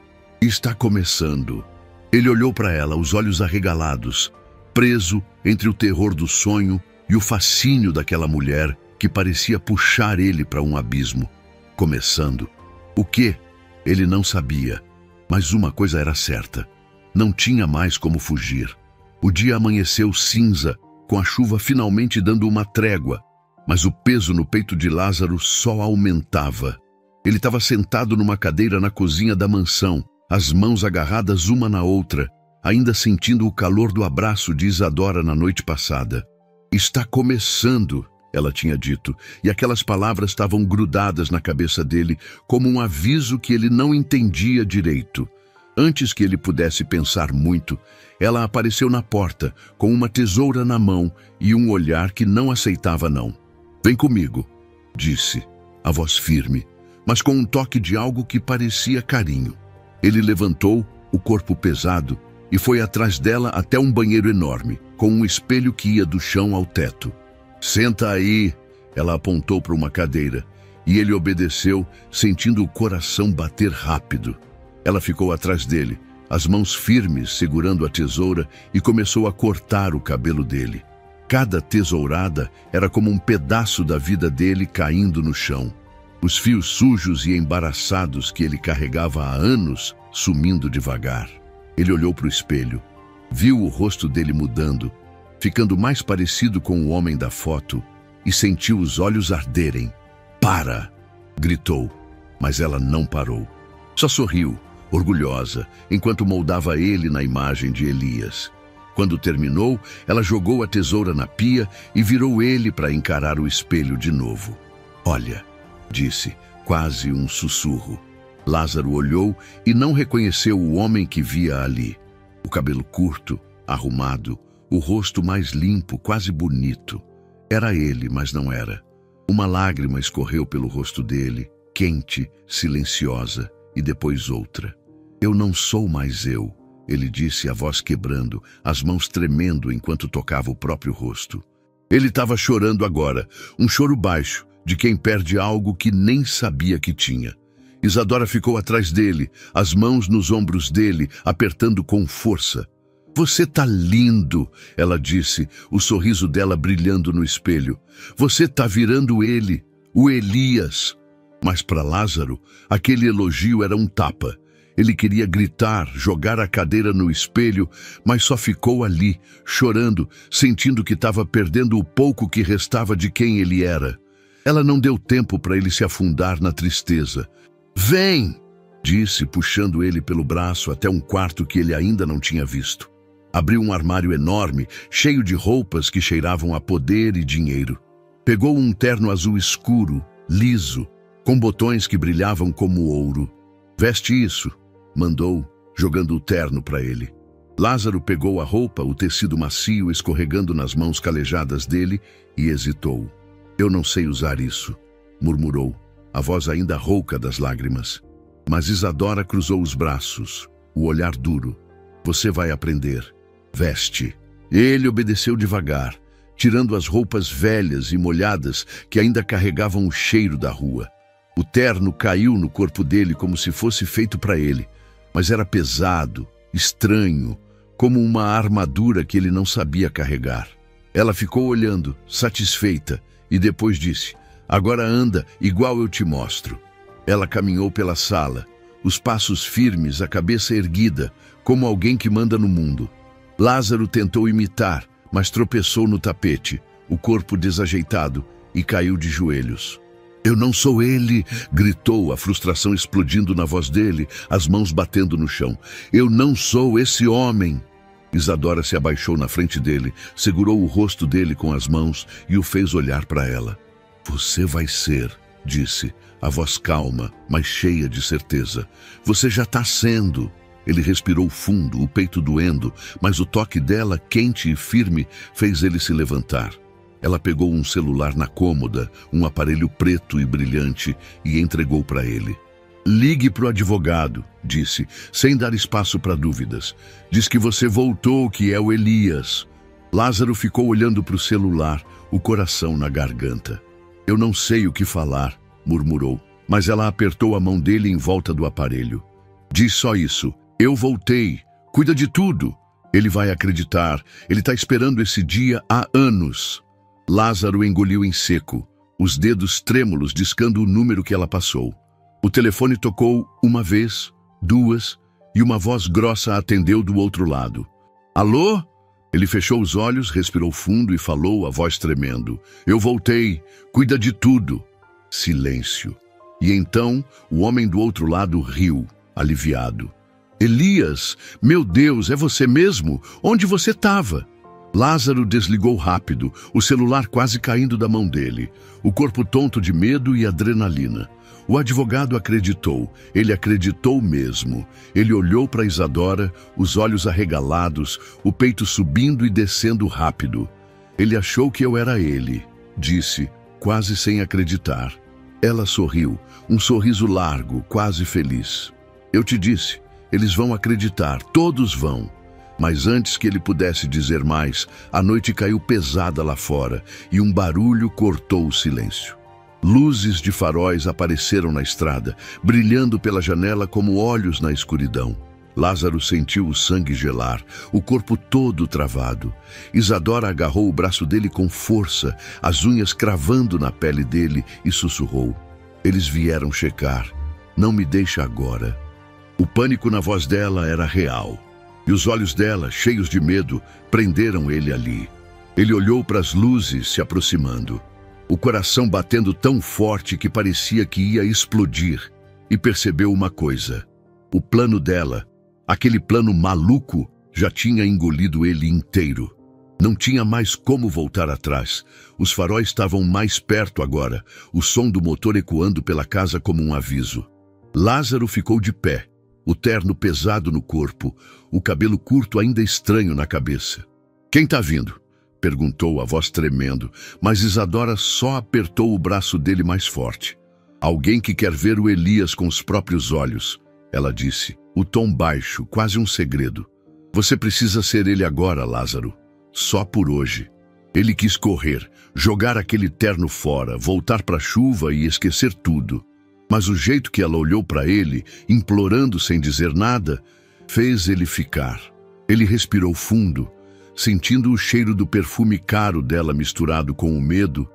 Está começando. Ele olhou para ela, os olhos arregalados, preso entre o terror do sonho e o fascínio daquela mulher que parecia puxar ele para um abismo. Começando. O quê? Ele não sabia. Mas uma coisa era certa. Não tinha mais como fugir. O dia amanheceu cinza, com a chuva finalmente dando uma trégua. Mas o peso no peito de Lázaro só aumentava. Ele estava sentado numa cadeira na cozinha da mansão, as mãos agarradas uma na outra, ainda sentindo o calor do abraço de Isadora na noite passada. Está começando, ela tinha dito, e aquelas palavras estavam grudadas na cabeça dele como um aviso que ele não entendia direito. Antes que ele pudesse pensar muito, ela apareceu na porta, com uma tesoura na mão e um olhar que não aceitava não. Vem comigo, disse, a voz firme, mas com um toque de algo que parecia carinho. Ele levantou, o corpo pesado, e foi atrás dela até um banheiro enorme, com um espelho que ia do chão ao teto. Senta aí, ela apontou para uma cadeira, e ele obedeceu, sentindo o coração bater rápido. Ela ficou atrás dele, as mãos firmes segurando a tesoura, e começou a cortar o cabelo dele. Cada tesourada era como um pedaço da vida dele caindo no chão. Os fios sujos e embaraçados que ele carregava há anos, sumindo devagar. Ele olhou para o espelho, viu o rosto dele mudando, ficando mais parecido com o homem da foto, e sentiu os olhos arderem. Para! Gritou, mas ela não parou. Só sorriu, orgulhosa, enquanto moldava ele na imagem de Elias. Quando terminou, ela jogou a tesoura na pia e virou ele para encarar o espelho de novo. Olha, disse, quase um sussurro. Lázaro olhou e não reconheceu o homem que via ali. O cabelo curto, arrumado, o rosto mais limpo, quase bonito. Era ele, mas não era. Uma lágrima escorreu pelo rosto dele, quente, silenciosa, e depois outra. Eu não sou mais eu, ele disse, a voz quebrando, as mãos tremendo enquanto tocava o próprio rosto. Ele estava chorando agora, um choro baixo, de quem perde algo que nem sabia que tinha. Isadora ficou atrás dele, as mãos nos ombros dele, apertando com força. Você tá lindo, ela disse, o sorriso dela brilhando no espelho. Você tá virando ele, o Elias. Mas para Lázaro, aquele elogio era um tapa. Ele queria gritar, jogar a cadeira no espelho, mas só ficou ali, chorando, sentindo que estava perdendo o pouco que restava de quem ele era. Ela não deu tempo para ele se afundar na tristeza. Vem, disse, puxando ele pelo braço até um quarto que ele ainda não tinha visto. Abriu um armário enorme, cheio de roupas que cheiravam a poder e dinheiro. Pegou um terno azul escuro, liso, com botões que brilhavam como ouro. Veste isso, mandou, jogando o terno para ele. Lázaro pegou a roupa, o tecido macio escorregando nas mãos calejadas dele, e hesitou. Eu não sei usar isso, murmurou, a voz ainda rouca das lágrimas. Mas Isadora cruzou os braços, o olhar duro. Você vai aprender. Veste. Ele obedeceu devagar, tirando as roupas velhas e molhadas que ainda carregavam o cheiro da rua. O terno caiu no corpo dele como se fosse feito para ele, mas era pesado, estranho, como uma armadura que ele não sabia carregar. Ela ficou olhando, satisfeita, e depois disse, agora anda, igual eu te mostro. Ela caminhou pela sala, os passos firmes, a cabeça erguida, como alguém que manda no mundo. Lázaro tentou imitar, mas tropeçou no tapete, o corpo desajeitado, e caiu de joelhos. Eu não sou ele, gritou, a frustração explodindo na voz dele, as mãos batendo no chão. Eu não sou esse homem. Isadora se abaixou na frente dele, segurou o rosto dele com as mãos e o fez olhar para ela. Você vai ser, disse, a voz calma, mas cheia de certeza. Você já está sendo. Ele respirou fundo, o peito doendo, mas o toque dela, quente e firme, fez ele se levantar. Ela pegou um celular na cômoda, um aparelho preto e brilhante, e entregou para ele. Ligue para o advogado, disse, sem dar espaço para dúvidas. Diz que você voltou, que é o Elias. Lázaro ficou olhando para o celular, o coração na garganta. Eu não sei o que falar, murmurou, mas ela apertou a mão dele em volta do aparelho. Diz só isso. Eu voltei. Cuida de tudo. Ele vai acreditar. Ele está esperando esse dia há anos. Lázaro engoliu em seco, os dedos trêmulos discando o número que ela passou. O telefone tocou uma vez, duas, e uma voz grossa atendeu do outro lado. Alô? Ele fechou os olhos, respirou fundo e falou, a voz tremendo. Eu voltei. Cuida de tudo. Silêncio. E então o homem do outro lado riu, aliviado. Elias, meu Deus, é você mesmo? Onde você estava? Lázaro desligou rápido, o celular quase caindo da mão dele, o corpo tonto de medo e adrenalina. O advogado acreditou, ele acreditou mesmo. Ele olhou para Isadora, os olhos arregalados, o peito subindo e descendo rápido. Ele achou que eu era ele, disse, quase sem acreditar. Ela sorriu, um sorriso largo, quase feliz. Eu te disse, eles vão acreditar, todos vão. Mas antes que ele pudesse dizer mais, a noite caiu pesada lá fora e um barulho cortou o silêncio. Luzes de faróis apareceram na estrada, brilhando pela janela como olhos na escuridão. Lázaro sentiu o sangue gelar, o corpo todo travado. Isadora agarrou o braço dele com força, as unhas cravando na pele dele, e sussurrou. Eles vieram checar. Não me deixa agora. O pânico na voz dela era real. E os olhos dela, cheios de medo, prenderam ele ali. Ele olhou para as luzes se aproximando, o coração batendo tão forte que parecia que ia explodir, e percebeu uma coisa. O plano dela, aquele plano maluco, já tinha engolido ele inteiro. Não tinha mais como voltar atrás. Os faróis estavam mais perto agora, o som do motor ecoando pela casa como um aviso. Lázaro ficou de pé, o terno pesado no corpo, o cabelo curto ainda estranho na cabeça. Quem está vindo? Perguntou, a voz tremendo, mas Isadora só apertou o braço dele mais forte. Alguém que quer ver o Elias com os próprios olhos, ela disse, o tom baixo, quase um segredo. Você precisa ser ele agora, Lázaro. Só por hoje. Ele quis correr, jogar aquele terno fora, voltar para a chuva e esquecer tudo. Mas o jeito que ela olhou para ele, implorando sem dizer nada, fez ele ficar. Ele respirou fundo, sentindo o cheiro do perfume caro dela misturado com o medo,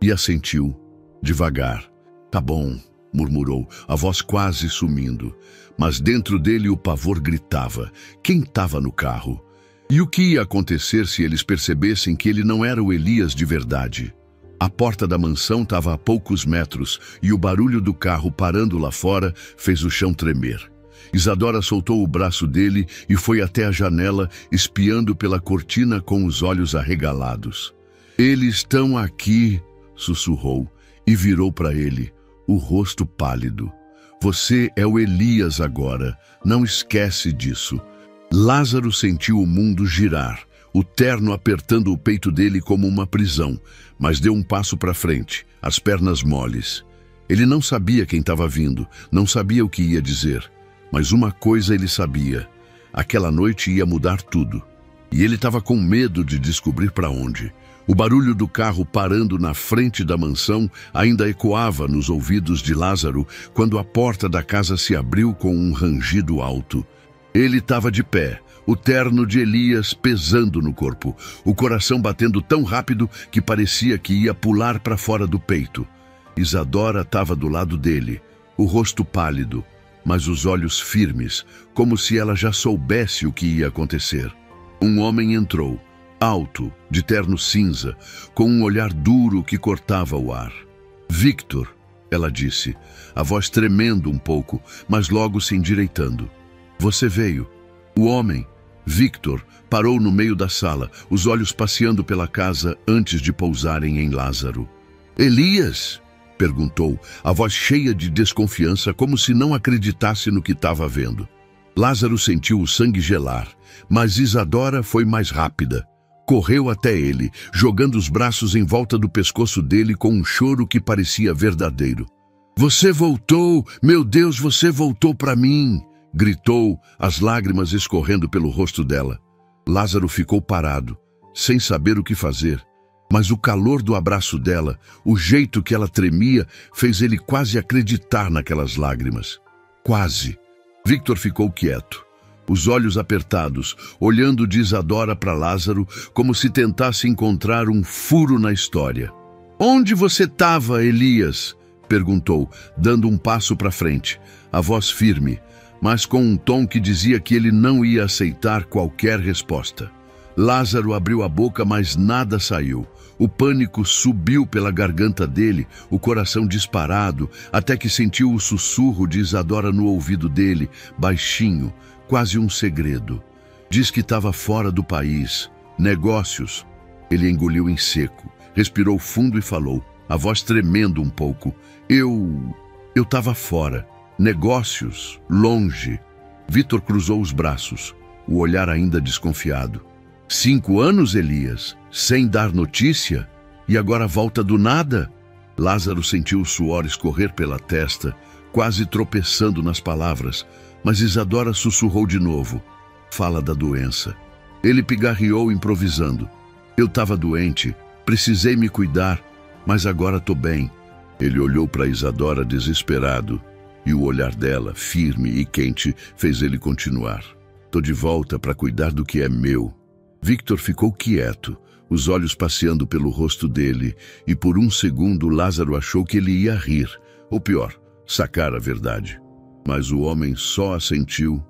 e assentiu, devagar. Tá bom, murmurou, a voz quase sumindo. Mas dentro dele o pavor gritava. Quem estava no carro? E o que ia acontecer se eles percebessem que ele não era o Elias de verdade? A porta da mansão estava a poucos metros e o barulho do carro parando lá fora fez o chão tremer. Isadora soltou o braço dele e foi até a janela, espiando pela cortina com os olhos arregalados. Eles estão aqui, sussurrou, e virou para ele, o rosto pálido. Você é o Elias agora, não esquece disso. Lázaro sentiu o mundo girar, o terno apertando o peito dele como uma prisão, mas deu um passo para frente, as pernas moles. Ele não sabia quem estava vindo, não sabia o que ia dizer, mas uma coisa ele sabia, aquela noite ia mudar tudo. E ele estava com medo de descobrir para onde. O barulho do carro parando na frente da mansão ainda ecoava nos ouvidos de Lázaro quando a porta da casa se abriu com um rangido alto. Ele estava de pé, o terno de Elias pesando no corpo, o coração batendo tão rápido que parecia que ia pular para fora do peito. Isadora estava do lado dele, o rosto pálido, mas os olhos firmes, como se ela já soubesse o que ia acontecer. Um homem entrou, alto, de terno cinza, com um olhar duro que cortava o ar. Victor, ela disse, a voz tremendo um pouco, mas logo se endireitando. Você veio. O homem, Victor, parou no meio da sala, os olhos passeando pela casa antes de pousarem em Lázaro. Elias? Perguntou, a voz cheia de desconfiança, como se não acreditasse no que estava vendo. Lázaro sentiu o sangue gelar, mas Isadora foi mais rápida. Correu até ele, jogando os braços em volta do pescoço dele com um choro que parecia verdadeiro. "Você voltou! Meu Deus, você voltou para mim!" gritou, as lágrimas escorrendo pelo rosto dela. Lázaro ficou parado, sem saber o que fazer. Mas o calor do abraço dela, o jeito que ela tremia, fez ele quase acreditar naquelas lágrimas. Quase. Victor ficou quieto, os olhos apertados, olhando de Isadora para Lázaro como se tentasse encontrar um furo na história. "Onde você estava, Elias?" perguntou, dando um passo para frente, a voz firme, mas com um tom que dizia que ele não ia aceitar qualquer resposta. Lázaro abriu a boca, mas nada saiu. O pânico subiu pela garganta dele, o coração disparado, até que sentiu o sussurro de Isadora no ouvido dele, baixinho, quase um segredo. Diz que estava fora do país. Negócios. Ele engoliu em seco, respirou fundo e falou, a voz tremendo um pouco. Eu estava fora. Negócios, longe. Victor cruzou os braços, o olhar ainda desconfiado. 5 anos, Elias, sem dar notícia? E agora volta do nada? Lázaro sentiu o suor escorrer pela testa, quase tropeçando nas palavras, mas Isadora sussurrou de novo. Fala da doença. Ele pigarreou improvisando. Eu estava doente, precisei me cuidar, mas agora estou bem. Ele olhou para Isadora desesperado, e o olhar dela, firme e quente, fez ele continuar. Estou de volta para cuidar do que é meu. Victor ficou quieto, os olhos passeando pelo rosto dele, e por um segundo Lázaro achou que ele ia rir, ou pior, sacar a verdade. Mas o homem só assentiu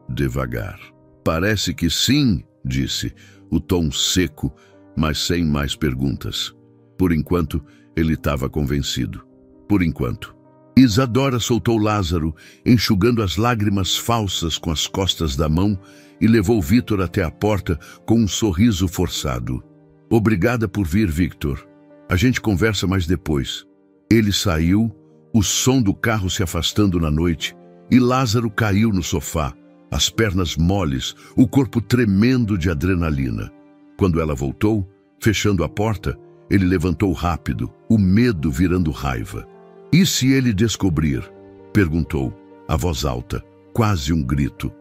devagar. Parece que sim, disse, o tom seco, mas sem mais perguntas. Por enquanto, ele estava convencido. Por enquanto. Isadora soltou Lázaro, enxugando as lágrimas falsas com as costas da mão, e levou Victor até a porta com um sorriso forçado. Obrigada por vir, Victor. A gente conversa mais depois. Ele saiu, o som do carro se afastando na noite, e Lázaro caiu no sofá, as pernas moles, o corpo tremendo de adrenalina. Quando ela voltou, fechando a porta, ele levantou rápido, o medo virando raiva. E se ele descobrir? Perguntou, a voz alta, quase um grito.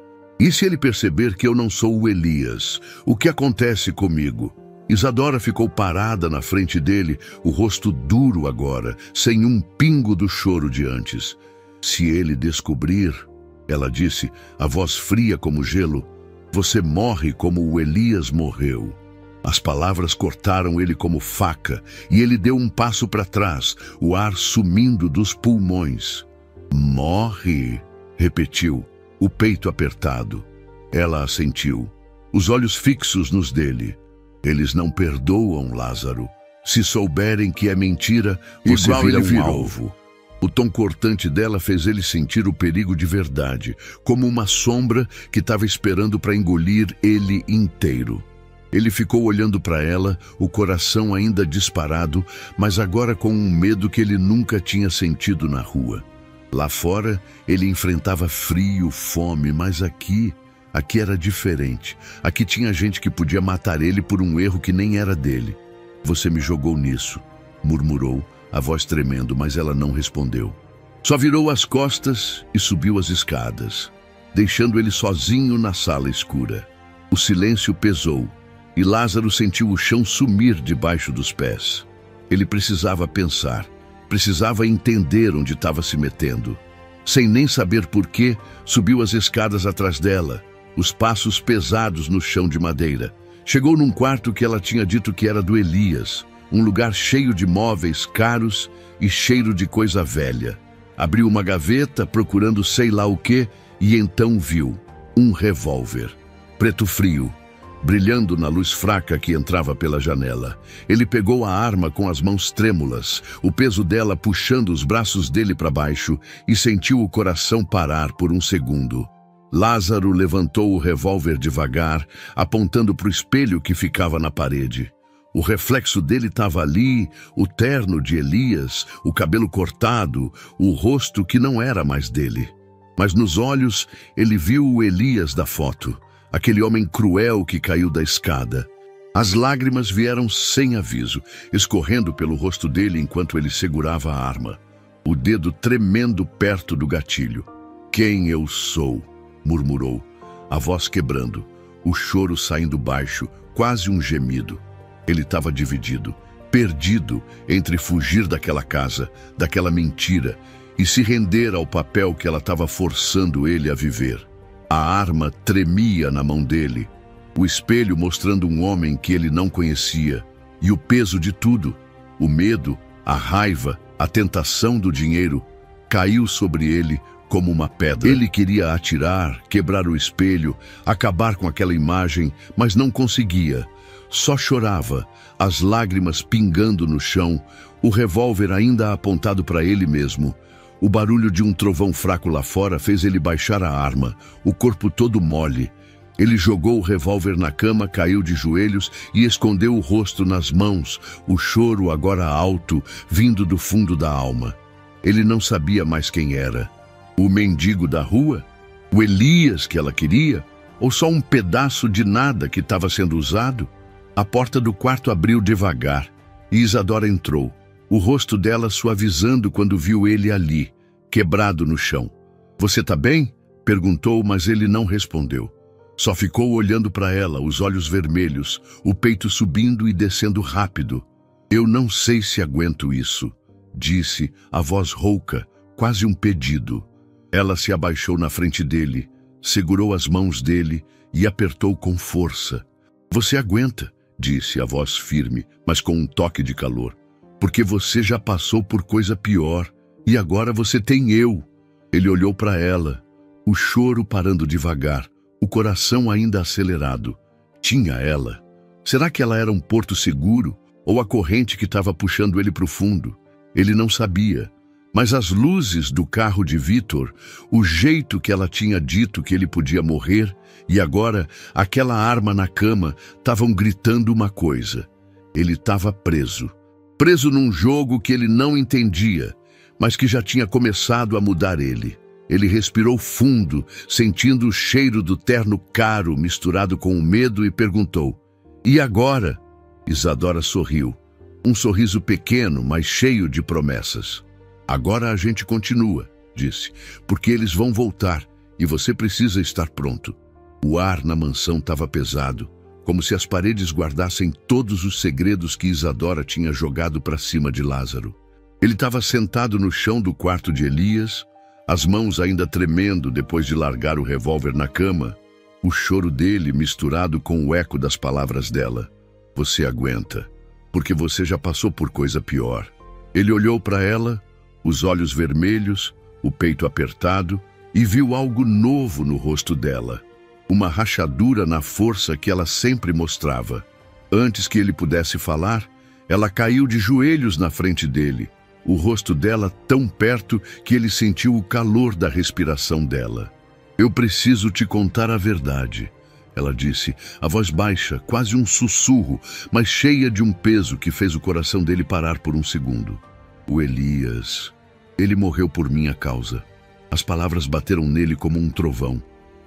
E se ele perceber que eu não sou o Elias? O que acontece comigo? Isadora ficou parada na frente dele, o rosto duro agora, sem um pingo do choro de antes. Se ele descobrir, ela disse, a voz fria como gelo, você morre como o Elias morreu. As palavras cortaram ele como faca, e ele deu um passo para trás, o ar sumindo dos pulmões. Morre, repetiu, o peito apertado. Ela assentiu, os olhos fixos nos dele. Eles não perdoam, Lázaro. Se souberem que é mentira, você vira um alvo. O tom cortante dela fez ele sentir o perigo de verdade, como uma sombra que estava esperando para engolir ele inteiro. Ele ficou olhando para ela, o coração ainda disparado, mas agora com um medo que ele nunca tinha sentido na rua. Lá fora, ele enfrentava frio, fome, mas aqui era diferente. Aqui tinha gente que podia matar ele por um erro que nem era dele. Você me jogou nisso, murmurou, a voz tremendo, mas ela não respondeu. Só virou as costas e subiu as escadas, deixando ele sozinho na sala escura. O silêncio pesou, e Lázaro sentiu o chão sumir debaixo dos pés. Ele precisava pensar, precisava entender onde estava se metendo. Sem nem saber porquê, subiu as escadas atrás dela, os passos pesados no chão de madeira. Chegou num quarto que ela tinha dito que era do Elias, um lugar cheio de móveis caros e cheiro de coisa velha. Abriu uma gaveta, procurando sei lá o quê, e então viu um revólver, preto frio, brilhando na luz fraca que entrava pela janela. Ele pegou a arma com as mãos trêmulas, o peso dela puxando os braços dele para baixo, e sentiu o coração parar por um segundo. Lázaro levantou o revólver devagar, apontando para o espelho que ficava na parede. O reflexo dele estava ali, o terno de Elias, o cabelo cortado, o rosto que não era mais dele. Mas nos olhos ele viu o Elias da foto, aquele homem cruel que caiu da escada. As lágrimas vieram sem aviso, escorrendo pelo rosto dele enquanto ele segurava a arma, o dedo tremendo perto do gatilho. "Quem eu sou?", murmurou, a voz quebrando, o choro saindo baixo, quase um gemido. Ele estava dividido, perdido entre fugir daquela casa, daquela mentira, e se render ao papel que ela estava forçando ele a viver. A arma tremia na mão dele, o espelho mostrando um homem que ele não conhecia, e o peso de tudo, o medo, a raiva, a tentação do dinheiro, caiu sobre ele como uma pedra. Ele queria atirar, quebrar o espelho, acabar com aquela imagem, mas não conseguia. Só chorava, as lágrimas pingando no chão, o revólver ainda apontado para ele mesmo. O barulho de um trovão fraco lá fora fez ele baixar a arma, o corpo todo mole. Ele jogou o revólver na cama, caiu de joelhos e escondeu o rosto nas mãos, o choro agora alto, vindo do fundo da alma. Ele não sabia mais quem era. O mendigo da rua? O Elias que ela queria? Ou só um pedaço de nada que estava sendo usado? A porta do quarto abriu devagar e Isadora entrou, o rosto dela suavizando quando viu ele ali, quebrado no chão. "Você tá bem?", perguntou, mas ele não respondeu. Só ficou olhando para ela, os olhos vermelhos, o peito subindo e descendo rápido. "Eu não sei se aguento isso", disse, a voz rouca, quase um pedido. Ela se abaixou na frente dele, segurou as mãos dele e apertou com força. "Você aguenta", disse a voz firme, mas com um toque de calor. "Porque você já passou por coisa pior, e agora você tem eu." Ele olhou para ela, o choro parando devagar, o coração ainda acelerado. Tinha ela. Será que ela era um porto seguro ou a corrente que estava puxando ele para o fundo? Ele não sabia. Mas as luzes do carro de Vitor, o jeito que ela tinha dito que ele podia morrer, e agora aquela arma na cama, estavam gritando uma coisa. Ele estava preso. Preso num jogo que ele não entendia, mas que já tinha começado a mudar ele. Ele respirou fundo, sentindo o cheiro do terno caro misturado com o medo e perguntou: "E agora?" Isadora sorriu. Um sorriso pequeno, mas cheio de promessas. "Agora a gente continua", disse, "porque eles vão voltar e você precisa estar pronto." O ar na mansão estava pesado, como se as paredes guardassem todos os segredos que Isadora tinha jogado para cima de Lázaro. Ele estava sentado no chão do quarto de Elias, as mãos ainda tremendo depois de largar o revólver na cama, o choro dele misturado com o eco das palavras dela. "Você aguenta, porque você já passou por coisa pior." Ele olhou para ela, os olhos vermelhos, o peito apertado, e viu algo novo no rosto dela. Uma rachadura na força que ela sempre mostrava. Antes que ele pudesse falar, ela caiu de joelhos na frente dele, o rosto dela tão perto que ele sentiu o calor da respiração dela. "Eu preciso te contar a verdade", ela disse, a voz baixa, quase um sussurro, mas cheia de um peso que fez o coração dele parar por um segundo. "O Elias, ele morreu por minha causa." As palavras bateram nele como um trovão,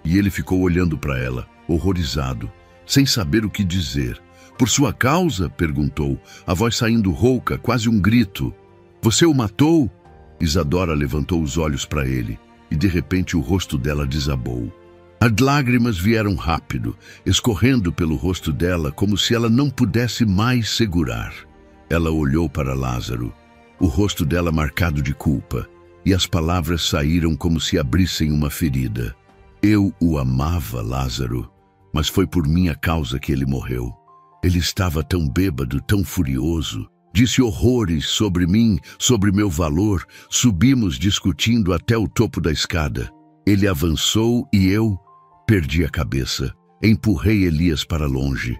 e ele ficou olhando para ela, horrorizado, sem saber o que dizer. "Por sua causa?", perguntou, a voz saindo rouca, quase um grito. "Você o matou?" Isadora levantou os olhos para ele, e de repente o rosto dela desabou. As lágrimas vieram rápido, escorrendo pelo rosto dela como se ela não pudesse mais segurar. Ela olhou para Lázaro, o rosto dela marcado de culpa, e as palavras saíram como se abrissem uma ferida. "Eu o amava, Lázaro, mas foi por minha causa que ele morreu. Ele estava tão bêbado, tão furioso. Disse horrores sobre mim, sobre meu valor. Subimos discutindo até o topo da escada. Ele avançou e eu perdi a cabeça. Empurrei Elias para longe.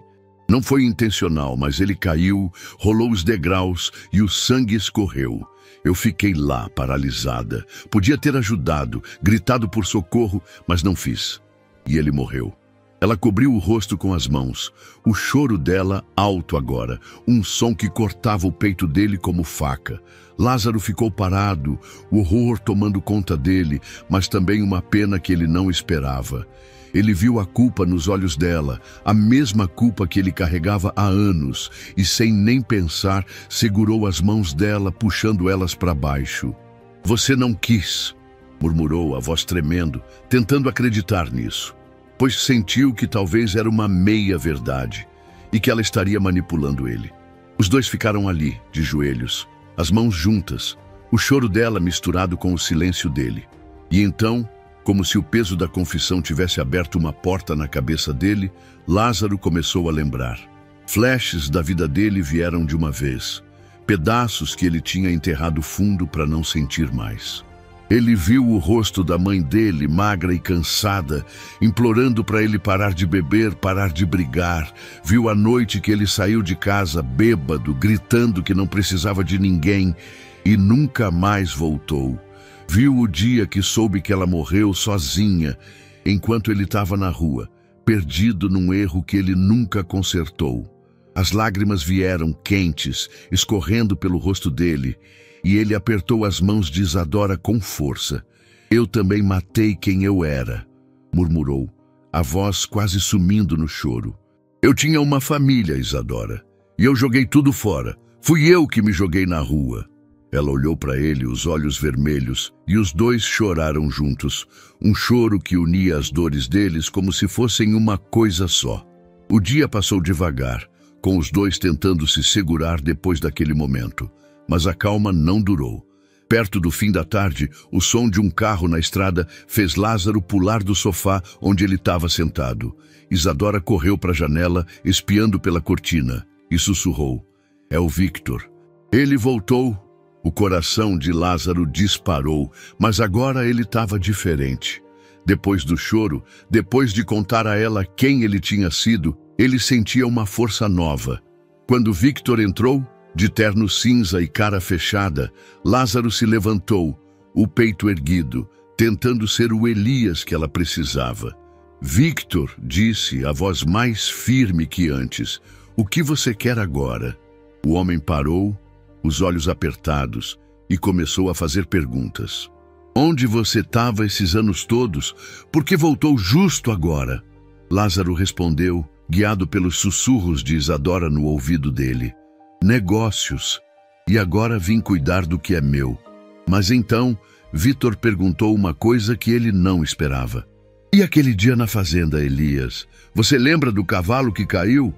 Não foi intencional, mas ele caiu, rolou os degraus e o sangue escorreu. Eu fiquei lá, paralisada. Podia ter ajudado, gritado por socorro, mas não fiz. E ele morreu. Ela cobriu o rosto com as mãos. O choro dela alto agora, um som que cortava o peito dele como faca. Lázaro ficou parado, o horror tomando conta dele, mas também uma pena que ele não esperava. Ele viu a culpa nos olhos dela, a mesma culpa que ele carregava há anos, e sem nem pensar, segurou as mãos dela, puxando elas para baixo. "Você não quis", murmurou, a voz tremendo, tentando acreditar nisso, pois sentiu que talvez era uma meia-verdade e que ela estaria manipulando ele. Os dois ficaram ali, de joelhos, as mãos juntas, o choro dela misturado com o silêncio dele. E então, como se o peso da confissão tivesse aberto uma porta na cabeça dele, Lázaro começou a lembrar. Flashes da vida dele vieram de uma vez, pedaços que ele tinha enterrado fundo para não sentir mais. Ele viu o rosto da mãe dele, magra e cansada, implorando para ele parar de beber, parar de brigar. Viu a noite que ele saiu de casa bêbado, gritando que não precisava de ninguém e nunca mais voltou. Viu o dia que soube que ela morreu sozinha, enquanto ele estava na rua, perdido num erro que ele nunca consertou. As lágrimas vieram quentes, escorrendo pelo rosto dele, e ele apertou as mãos de Isadora com força. "Eu também matei quem eu era", murmurou, a voz quase sumindo no choro. "Eu tinha uma família, Isadora, e eu joguei tudo fora. Fui eu que me joguei na rua." Ela olhou para ele, os olhos vermelhos, e os dois choraram juntos, um choro que unia as dores deles como se fossem uma coisa só. O dia passou devagar, com os dois tentando se segurar depois daquele momento, mas a calma não durou. Perto do fim da tarde, o som de um carro na estrada fez Lázaro pular do sofá onde ele estava sentado. Isadora correu para a janela, espiando pela cortina, e sussurrou: "É o Victor." Ele voltou. O coração de Lázaro disparou, mas agora ele estava diferente. Depois do choro, depois de contar a ela quem ele tinha sido, ele sentia uma força nova. Quando Victor entrou, de terno cinza e cara fechada, Lázaro se levantou, o peito erguido, tentando ser o Elias que ela precisava. "Victor", disse, a voz mais firme que antes, "o que você quer agora?" O homem parou, os olhos apertados, e começou a fazer perguntas. "Onde você estava esses anos todos? Por que voltou justo agora?" Lázaro respondeu, guiado pelos sussurros de Isadora no ouvido dele. "Negócios. E agora vim cuidar do que é meu." Mas então, Victor perguntou uma coisa que ele não esperava. "E aquele dia na fazenda, Elias? Você lembra do cavalo que caiu?"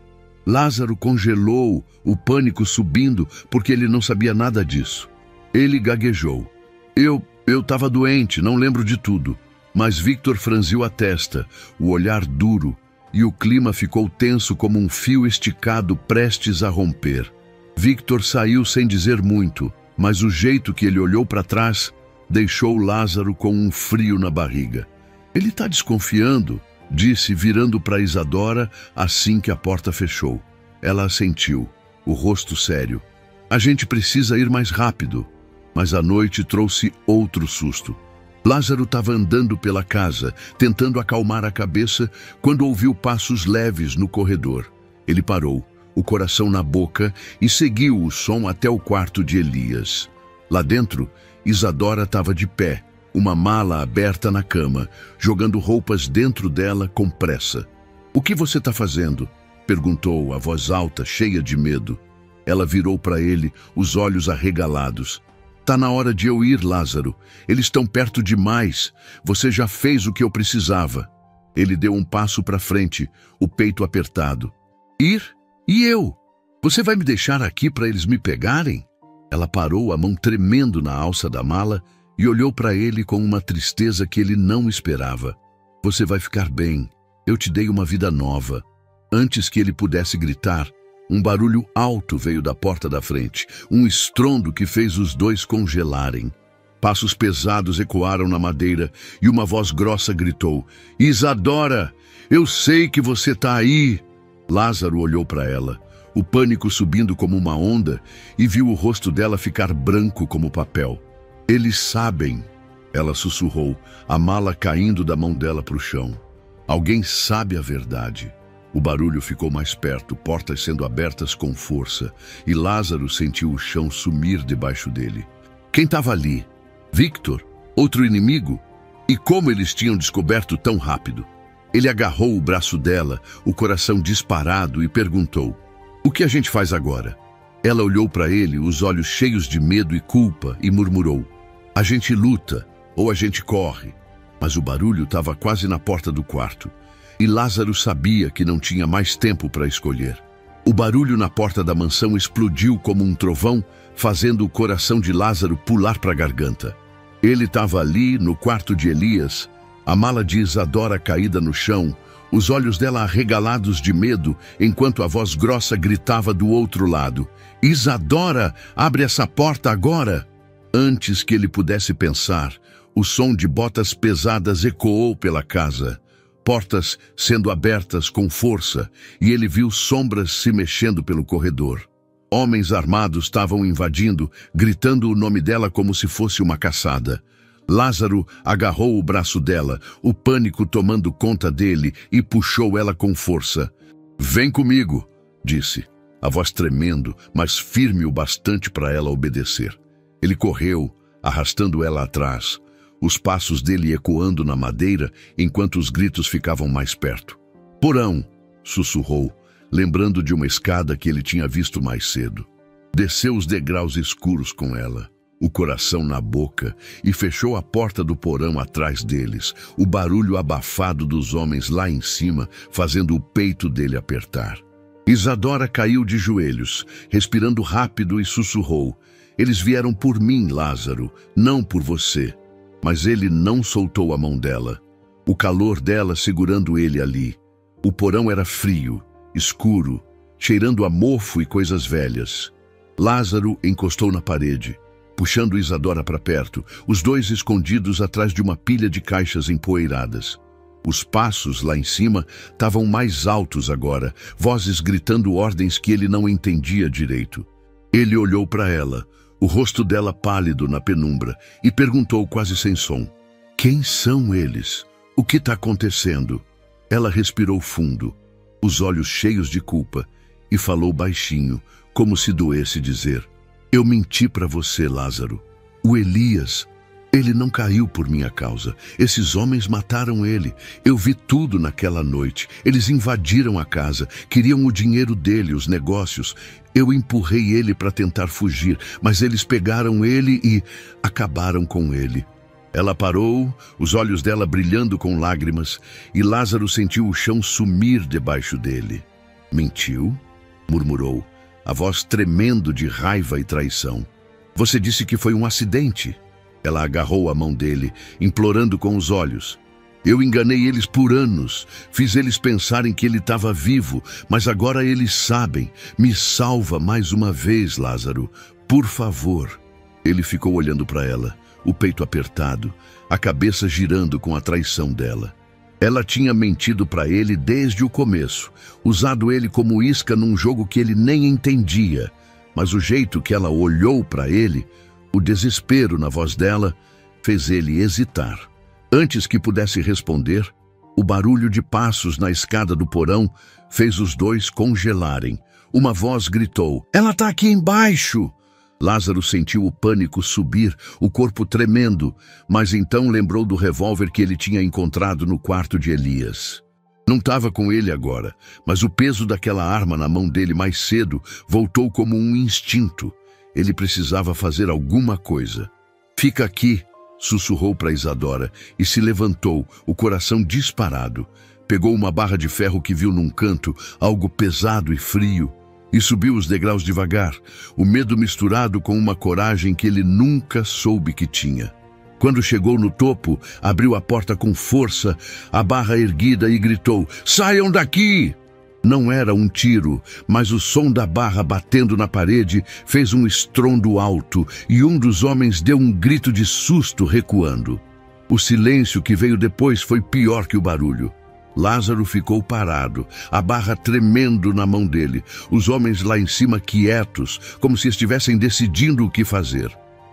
Lázaro congelou, o pânico subindo, porque ele não sabia nada disso. Ele gaguejou. Eu estava doente, não lembro de tudo." Mas Victor franziu a testa, o olhar duro, e o clima ficou tenso como um fio esticado prestes a romper. Victor saiu sem dizer muito, mas o jeito que ele olhou para trás deixou Lázaro com um frio na barriga. "Ele está desconfiando", disse, virando para Isadora assim que a porta fechou. Ela assentiu, o rosto sério. "A gente precisa ir mais rápido." Mas a noite trouxe outro susto. Lázaro estava andando pela casa, tentando acalmar a cabeça, quando ouviu passos leves no corredor. Ele parou, o coração na boca, e seguiu o som até o quarto de Elias. Lá dentro, Isadora estava de pé, uma mala aberta na cama, jogando roupas dentro dela com pressa. "O que você está fazendo?" perguntou, a voz alta, cheia de medo. Ela virou para ele, os olhos arregalados. "Tá na hora de eu ir, Lázaro. Eles estão perto demais. Você já fez o que eu precisava." Ele deu um passo para frente, o peito apertado. "Ir? E eu? Você vai me deixar aqui para eles me pegarem?" Ela parou, a mão tremendo na alça da mala, e olhou para ele com uma tristeza que ele não esperava. "Você vai ficar bem. Eu te dei uma vida nova." Antes que ele pudesse gritar, um barulho alto veio da porta da frente, um estrondo que fez os dois congelarem. Passos pesados ecoaram na madeira e uma voz grossa gritou: "Isadora, eu sei que você está aí." Lázaro olhou para ela, o pânico subindo como uma onda, e viu o rosto dela ficar branco como papel. "Eles sabem", ela sussurrou, a mala caindo da mão dela para o chão. "Alguém sabe a verdade." O barulho ficou mais perto, portas sendo abertas com força, e Lázaro sentiu o chão sumir debaixo dele. Quem estava ali? Victor? Outro inimigo? E como eles tinham descoberto tão rápido? Ele agarrou o braço dela, o coração disparado, e perguntou: "O que a gente faz agora?" Ela olhou para ele, os olhos cheios de medo e culpa, e murmurou: "A gente luta, ou a gente corre." Mas o barulho estava quase na porta do quarto, e Lázaro sabia que não tinha mais tempo para escolher. O barulho na porta da mansão explodiu como um trovão, fazendo o coração de Lázaro pular para a garganta. Ele estava ali, no quarto de Elias, a mala de Isadora caída no chão, os olhos dela arregalados de medo, enquanto a voz grossa gritava do outro lado: "Isadora, abre essa porta agora!" Antes que ele pudesse pensar, o som de botas pesadas ecoou pela casa, portas sendo abertas com força, e ele viu sombras se mexendo pelo corredor. Homens armados estavam invadindo, gritando o nome dela como se fosse uma caçada. Lázaro agarrou o braço dela, o pânico tomando conta dele, e puxou ela com força. "Vem comigo", disse, a voz tremendo, mas firme o bastante para ela obedecer. Ele correu, arrastando ela atrás, os passos dele ecoando na madeira enquanto os gritos ficavam mais perto. "Porão", sussurrou, lembrando de uma escada que ele tinha visto mais cedo. Desceu os degraus escuros com ela, o coração na boca, e fechou a porta do porão atrás deles, o barulho abafado dos homens lá em cima, fazendo o peito dele apertar. Isadora caiu de joelhos, respirando rápido, e sussurrou: "Eles vieram por mim, Lázaro, não por você." Mas ele não soltou a mão dela, o calor dela segurando ele ali. O porão era frio, escuro, cheirando a mofo e coisas velhas. Lázaro encostou na parede, puxando Isadora para perto, os dois escondidos atrás de uma pilha de caixas empoeiradas. Os passos lá em cima estavam mais altos agora, vozes gritando ordens que ele não entendia direito. Ele olhou para ela, o rosto dela pálido na penumbra, e perguntou quase sem som: "Quem são eles? O que está acontecendo?" Ela respirou fundo, os olhos cheios de culpa, e falou baixinho, como se doesse dizer: "Eu menti para você, Lázaro. O Elias, ele não caiu por minha causa. Esses homens mataram ele. Eu vi tudo naquela noite. Eles invadiram a casa, queriam o dinheiro dele, os negócios. Eu empurrei ele para tentar fugir, mas eles pegaram ele e acabaram com ele." Ela parou, os olhos dela brilhando com lágrimas, e Lázaro sentiu o chão sumir debaixo dele. "Mentiu?" murmurou, a voz tremendo de raiva e traição. "Você disse que foi um acidente." Ela agarrou a mão dele, implorando com os olhos. "Eu enganei eles por anos, fiz eles pensarem que ele estava vivo, mas agora eles sabem. Me salva mais uma vez, Lázaro, por favor." Ele ficou olhando para ela, o peito apertado, a cabeça girando com a traição dela. Ela tinha mentido para ele desde o começo, usado ele como isca num jogo que ele nem entendia, mas o jeito que ela olhou para ele, o desespero na voz dela, fez ele hesitar. Antes que pudesse responder, o barulho de passos na escada do porão fez os dois congelarem. Uma voz gritou: "Ela está aqui embaixo!" Lázaro sentiu o pânico subir, o corpo tremendo, mas então lembrou do revólver que ele tinha encontrado no quarto de Elias. Não estava com ele agora, mas o peso daquela arma na mão dele mais cedo voltou como um instinto. Ele precisava fazer alguma coisa. "Fica aqui", sussurrou para Isadora, e se levantou, o coração disparado. Pegou uma barra de ferro que viu num canto, algo pesado e frio, e subiu os degraus devagar, o medo misturado com uma coragem que ele nunca soube que tinha. Quando chegou no topo, abriu a porta com força, a barra erguida, e gritou: "Saiam daqui!" Não era um tiro, mas o som da barra batendo na parede fez um estrondo alto, e um dos homens deu um grito de susto recuando. O silêncio que veio depois foi pior que o barulho. Lázaro ficou parado, a barra tremendo na mão dele, os homens lá em cima quietos, como se estivessem decidindo o que fazer.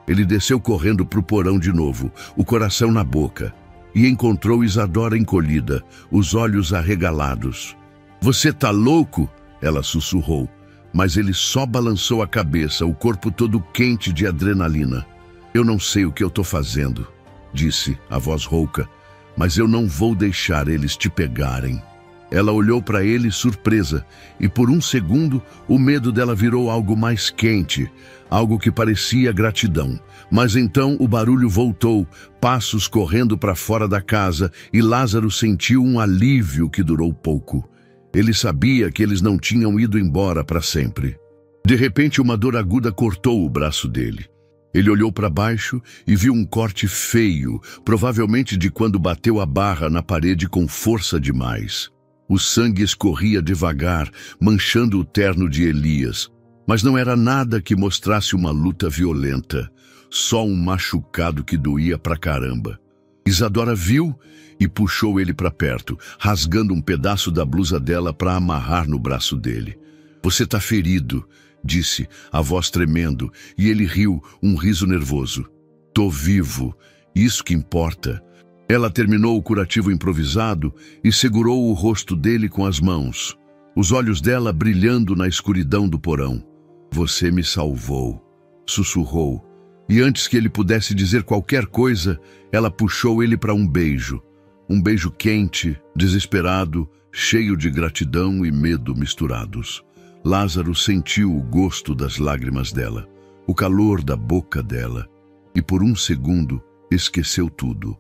Ele desceu correndo para o porão de novo, o coração na boca, e encontrou Isadora encolhida, os olhos arregalados. "Você tá louco?" ela sussurrou, mas ele só balançou a cabeça, o corpo todo quente de adrenalina. "Eu não sei o que eu tô fazendo", disse, a voz rouca, mas eu não vou deixar eles te pegarem. Ela olhou para ele surpresa, e por um segundo o medo dela virou algo mais quente, algo que parecia gratidão. Mas então o barulho voltou, passos correndo para fora da casa, e Lázaro sentiu um alívio que durou pouco. Ele sabia que eles não tinham ido embora para sempre. De repente, uma dor aguda cortou o braço dele. Ele olhou para baixo e viu um corte feio, provavelmente de quando bateu a barra na parede com força demais. O sangue escorria devagar, manchando o terno de Elias. Mas não era nada que mostrasse uma luta violenta, só um machucado que doía pra caramba. Isadora viu e puxou ele para perto, rasgando um pedaço da blusa dela para amarrar no braço dele. "Você tá ferido", disse, a voz tremendo, e ele riu, um riso nervoso. "Tô vivo, isso que importa." Ela terminou o curativo improvisado e segurou o rosto dele com as mãos, os olhos dela brilhando na escuridão do porão. "Você me salvou", sussurrou, e antes que ele pudesse dizer qualquer coisa, ela puxou ele para um beijo quente, desesperado, cheio de gratidão e medo misturados. Lázaro sentiu o gosto das lágrimas dela, o calor da boca dela, e por um segundo esqueceu tudo.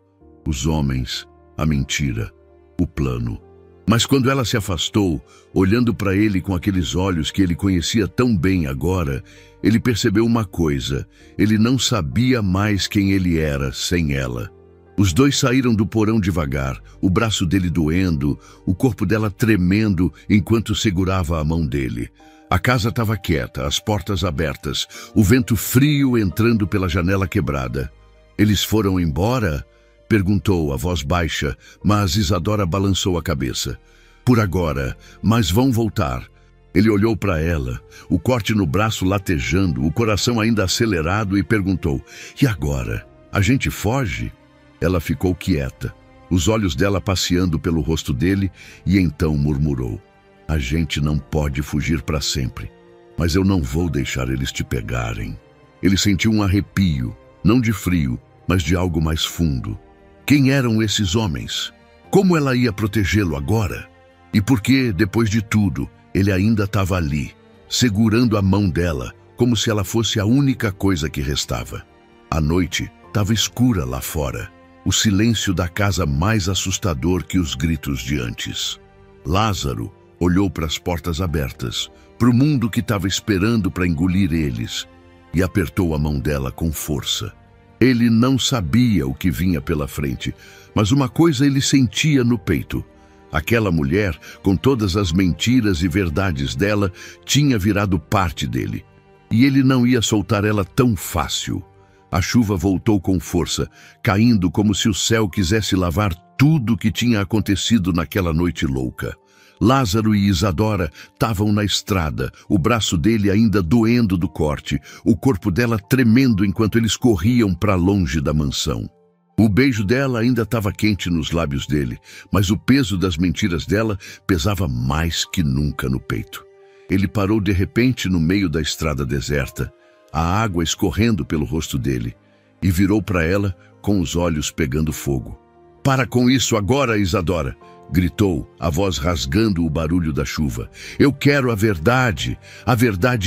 Os homens, a mentira, o plano. Mas quando ela se afastou, olhando para ele com aqueles olhos que ele conhecia tão bem agora, ele percebeu uma coisa: ele não sabia mais quem ele era sem ela. Os dois saíram do porão devagar, o braço dele doendo, o corpo dela tremendo enquanto segurava a mão dele. A casa estava quieta, as portas abertas, o vento frio entrando pela janela quebrada. "Eles foram embora?" perguntou a voz baixa, mas Isadora balançou a cabeça. "Por agora, mas vão voltar." Ele olhou para ela, o corte no braço latejando, o coração ainda acelerado, e perguntou: "E agora? A gente foge?" Ela ficou quieta, os olhos dela passeando pelo rosto dele, e então murmurou: "A gente não pode fugir para sempre, mas eu não vou deixar eles te pegarem." Ele sentiu um arrepio, não de frio, mas de algo mais fundo. Quem eram esses homens? Como ela ia protegê-lo agora? E por que, depois de tudo, ele ainda estava ali, segurando a mão dela, como se ela fosse a única coisa que restava? A noite estava escura lá fora, o silêncio da casa mais assustador que os gritos de antes. Lázaro olhou para as portas abertas, para o mundo que estava esperando para engolir eles, e apertou a mão dela com força. Ele não sabia o que vinha pela frente, mas uma coisa ele sentia no peito. Aquela mulher, com todas as mentiras e verdades dela, tinha virado parte dele. E ele não ia soltar ela tão fácil. A chuva voltou com força, caindo como se o céu quisesse lavar tudo o que tinha acontecido naquela noite louca. Lázaro e Isadora estavam na estrada, o braço dele ainda doendo do corte, o corpo dela tremendo enquanto eles corriam para longe da mansão. O beijo dela ainda estava quente nos lábios dele, mas o peso das mentiras dela pesava mais que nunca no peito. Ele parou de repente no meio da estrada deserta, a água escorrendo pelo rosto dele, e virou para ela com os olhos pegando fogo. "Para com isso agora, Isadora!" gritou, a voz rasgando o barulho da chuva. "Eu quero a verdade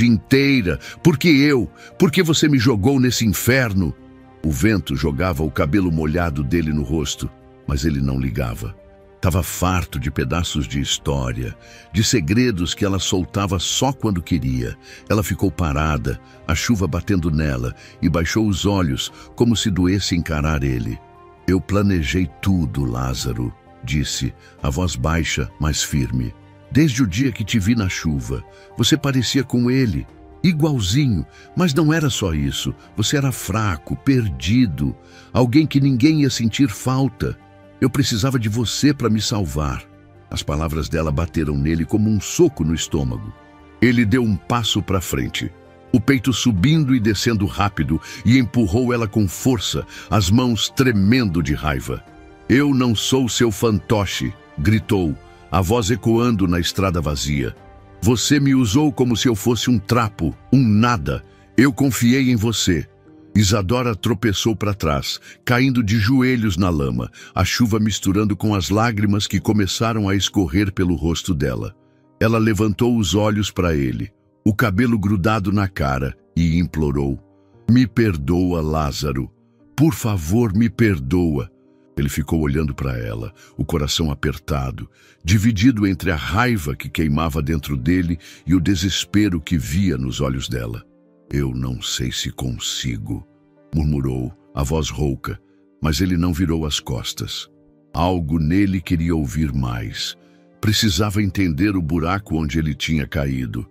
inteira. Por que você me jogou nesse inferno?" O vento jogava o cabelo molhado dele no rosto, mas ele não ligava. Estava farto de pedaços de história, de segredos que ela soltava só quando queria. Ela ficou parada, a chuva batendo nela, e baixou os olhos, como se doesse encarar ele. "Eu planejei tudo, Lázaro", disse, a voz baixa, mas firme. "Desde o dia que te vi na chuva, você parecia com ele, igualzinho, mas não era só isso. Você era fraco, perdido, alguém que ninguém ia sentir falta. Eu precisava de você para me salvar." As palavras dela bateram nele como um soco no estômago. Ele deu um passo para frente, o peito subindo e descendo rápido, e empurrou ela com força, as mãos tremendo de raiva. "Eu não sou seu fantoche", gritou, a voz ecoando na estrada vazia. "Você me usou como se eu fosse um trapo, um nada. Eu confiei em você." Isadora tropeçou para trás, caindo de joelhos na lama, a chuva misturando com as lágrimas que começaram a escorrer pelo rosto dela. Ela levantou os olhos para ele, o cabelo grudado na cara, e implorou: "Me perdoa, Lázaro. Por favor, me perdoa." Ele ficou olhando para ela, o coração apertado, dividido entre a raiva que queimava dentro dele e o desespero que via nos olhos dela. "Eu não sei se consigo", murmurou, a voz rouca, mas ele não virou as costas. Algo nele queria ouvir mais. Precisava entender o buraco onde ele tinha caído.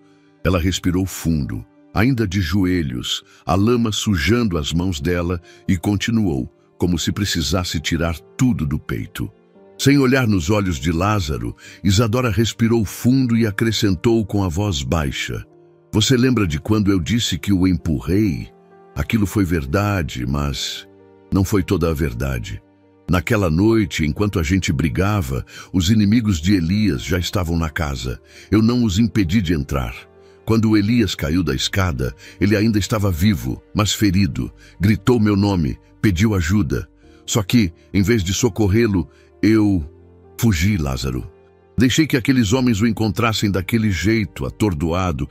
Ela respirou fundo, ainda de joelhos, a lama sujando as mãos dela, e continuou, como se precisasse tirar tudo do peito. Sem olhar nos olhos de Lázaro, Isadora respirou fundo e acrescentou com a voz baixa: "Você lembra de quando eu disse que o empurrei? Aquilo foi verdade, mas não foi toda a verdade. Naquela noite, enquanto a gente brigava, os inimigos de Elias já estavam na casa. Eu não os impedi de entrar. Quando Elias caiu da escada, ele ainda estava vivo, mas ferido. Gritou meu nome, pediu ajuda. Só que, em vez de socorrê-lo, eu fugi, Lázaro. Deixei que aqueles homens o encontrassem daquele jeito, atordoado.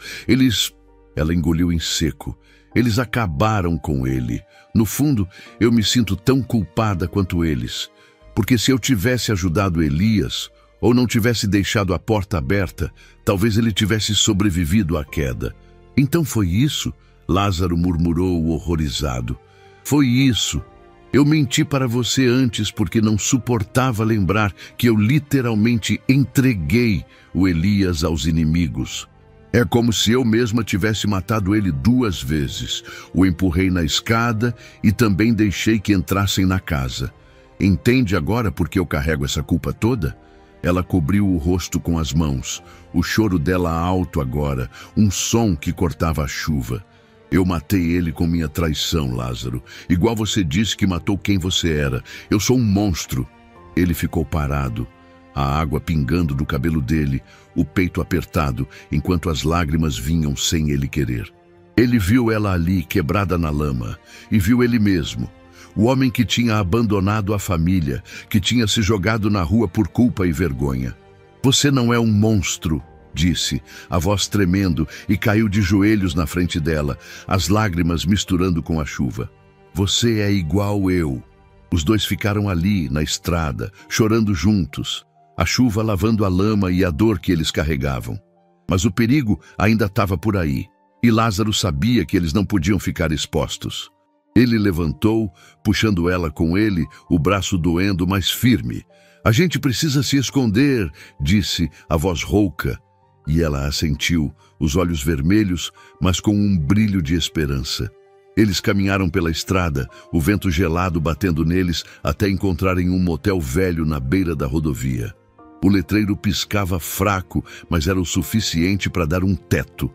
Ela engoliu em seco. Eles acabaram com ele. No fundo, eu me sinto tão culpada quanto eles. Porque se eu tivesse ajudado Elias, ou não tivesse deixado a porta aberta, talvez ele tivesse sobrevivido à queda." "Então foi isso?" Lázaro murmurou horrorizado. "Foi isso. Eu menti para você antes porque não suportava lembrar que eu literalmente entreguei o Elias aos inimigos. É como se eu mesma tivesse matado ele 2 vezes. O empurrei na escada e também deixei que entrassem na casa. Entende agora por que eu carrego essa culpa toda?" Ela cobriu o rosto com as mãos, o choro dela alto agora, um som que cortava a chuva. "Eu matei ele com minha traição, Lázaro. Igual você disse que matou quem você era. Eu sou um monstro." Ele ficou parado, a água pingando do cabelo dele, o peito apertado, enquanto as lágrimas vinham sem ele querer. Ele viu ela ali, quebrada na lama, e viu ele mesmo. O homem que tinha abandonado a família, que tinha se jogado na rua por culpa e vergonha. "Você não é um monstro", disse, a voz tremendo, e caiu de joelhos na frente dela, as lágrimas misturando com a chuva. "Você é igual eu." Os dois ficaram ali, na estrada, chorando juntos, a chuva lavando a lama e a dor que eles carregavam. Mas o perigo ainda estava por aí, e Lázaro sabia que eles não podiam ficar expostos. Ele levantou, puxando ela com ele, o braço doendo, mas firme. "A gente precisa se esconder", disse, a voz rouca. E ela assentiu, os olhos vermelhos, mas com um brilho de esperança. Eles caminharam pela estrada, o vento gelado batendo neles, até encontrarem um motel velho na beira da rodovia. O letreiro piscava fraco, mas era o suficiente para dar um teto.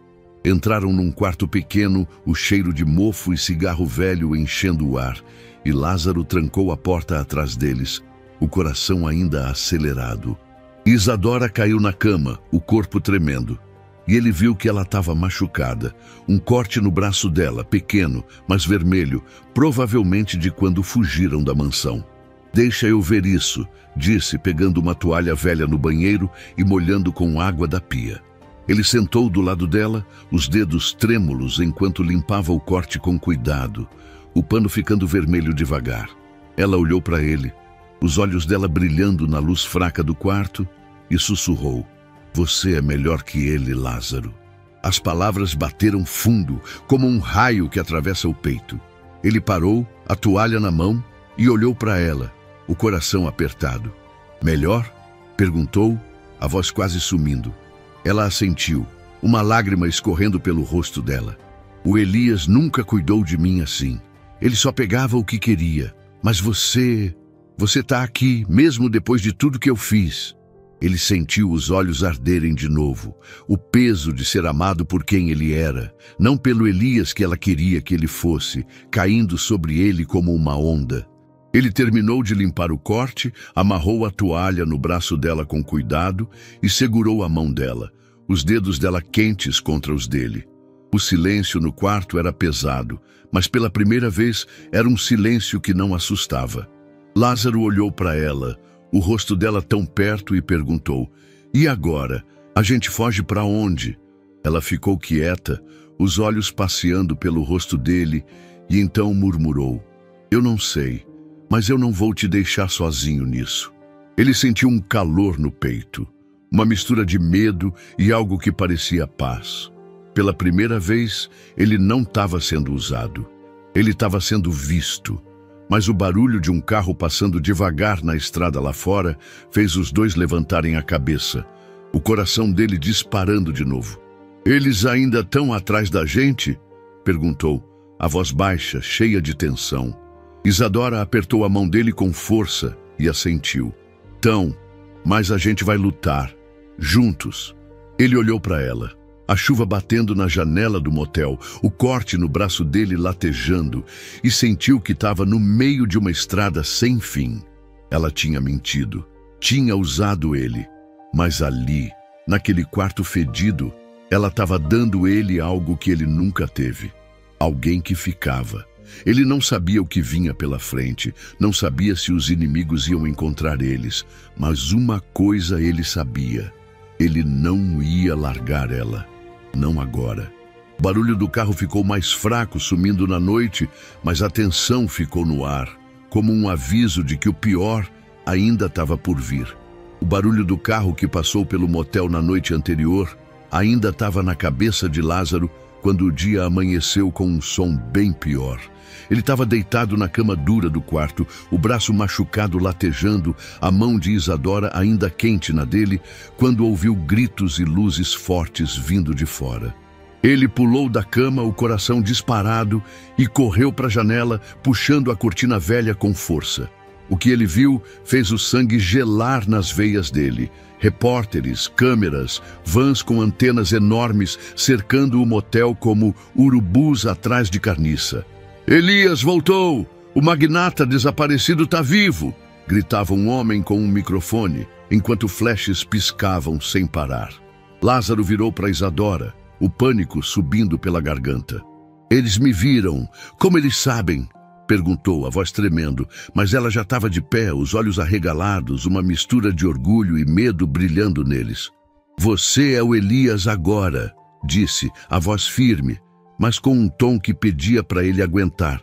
Entraram num quarto pequeno, o cheiro de mofo e cigarro velho enchendo o ar, e Lázaro trancou a porta atrás deles, o coração ainda acelerado. Isadora caiu na cama, o corpo tremendo, e ele viu que ela estava machucada, um corte no braço dela, pequeno, mas vermelho, provavelmente de quando fugiram da mansão. "Deixa eu ver isso", disse, pegando uma toalha velha no banheiro e molhando com água da pia. Ele sentou do lado dela, os dedos trêmulos enquanto limpava o corte com cuidado, o pano ficando vermelho devagar. Ela olhou para ele, os olhos dela brilhando na luz fraca do quarto, e sussurrou: "Você é melhor que ele, Lázaro." As palavras bateram fundo, como um raio que atravessa o peito. Ele parou, a toalha na mão, e olhou para ela, o coração apertado. "Melhor?" perguntou, a voz quase sumindo. Ela assentiu, uma lágrima escorrendo pelo rosto dela. "O Elias nunca cuidou de mim assim. Ele só pegava o que queria. Mas você tá aqui, mesmo depois de tudo que eu fiz." Ele sentiu os olhos arderem de novo, o peso de ser amado por quem ele era, não pelo Elias que ela queria que ele fosse, caindo sobre ele como uma onda. Ele terminou de limpar o corte, amarrou a toalha no braço dela com cuidado e segurou a mão dela, os dedos dela quentes contra os dele. O silêncio no quarto era pesado, mas pela primeira vez era um silêncio que não assustava. Lázaro olhou para ela, o rosto dela tão perto, e perguntou: "E agora? A gente foge para onde?" Ela ficou quieta, os olhos passeando pelo rosto dele, e então murmurou: "Eu não sei, mas eu não vou te deixar sozinho nisso." Ele sentiu um calor no peito, uma mistura de medo e algo que parecia paz. Pela primeira vez, ele não estava sendo usado. Ele estava sendo visto. Mas o barulho de um carro passando devagar na estrada lá fora fez os dois levantarem a cabeça, o coração dele disparando de novo. "Eles ainda estão atrás da gente?" perguntou, a voz baixa, cheia de tensão. Isadora apertou a mão dele com força e assentiu. "Tão, mas a gente vai lutar, juntos." Ele olhou para ela, a chuva batendo na janela do motel, o corte no braço dele latejando, e sentiu que estava no meio de uma estrada sem fim. Ela tinha mentido, tinha usado ele, mas ali, naquele quarto fedido, ela estava dando ele algo que ele nunca teve. Alguém que ficava. Ele não sabia o que vinha pela frente, não sabia se os inimigos iam encontrar eles, mas uma coisa ele sabia: ele não ia largar ela. Não agora. O barulho do carro ficou mais fraco, sumindo na noite, mas a tensão ficou no ar, como um aviso de que o pior ainda estava por vir. O barulho do carro que passou pelo motel na noite anterior ainda estava na cabeça de Lázaro quando o dia amanheceu com um som bem pior. Ele estava deitado na cama dura do quarto, o braço machucado latejando, a mão de Isadora ainda quente na dele, quando ouviu gritos e luzes fortes vindo de fora. Ele pulou da cama, o coração disparado, e correu para a janela, puxando a cortina velha com força. O que ele viu fez o sangue gelar nas veias dele. Repórteres, câmeras, vans com antenas enormes cercando o motel como urubus atrás de carniça. "Elias voltou! O magnata desaparecido está vivo!" gritava um homem com um microfone, enquanto flashes piscavam sem parar. Lázaro virou para Isadora, o pânico subindo pela garganta. "Eles me viram. Como eles sabem?" perguntou, a voz tremendo, mas ela já estava de pé, os olhos arregalados, uma mistura de orgulho e medo brilhando neles. "Você é o Elias agora", disse, a voz firme, mas com um tom que pedia para ele aguentar.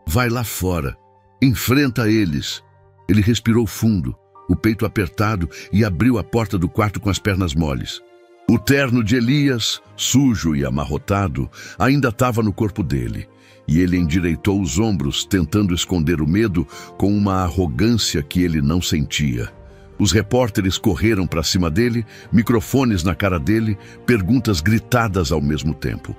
"Vai lá fora. Enfrenta eles." Ele respirou fundo, o peito apertado, e abriu a porta do quarto com as pernas moles. O terno de Elias, sujo e amarrotado, ainda estava no corpo dele, e ele endireitou os ombros, tentando esconder o medo com uma arrogância que ele não sentia. Os repórteres correram para cima dele, microfones na cara dele, perguntas gritadas ao mesmo tempo.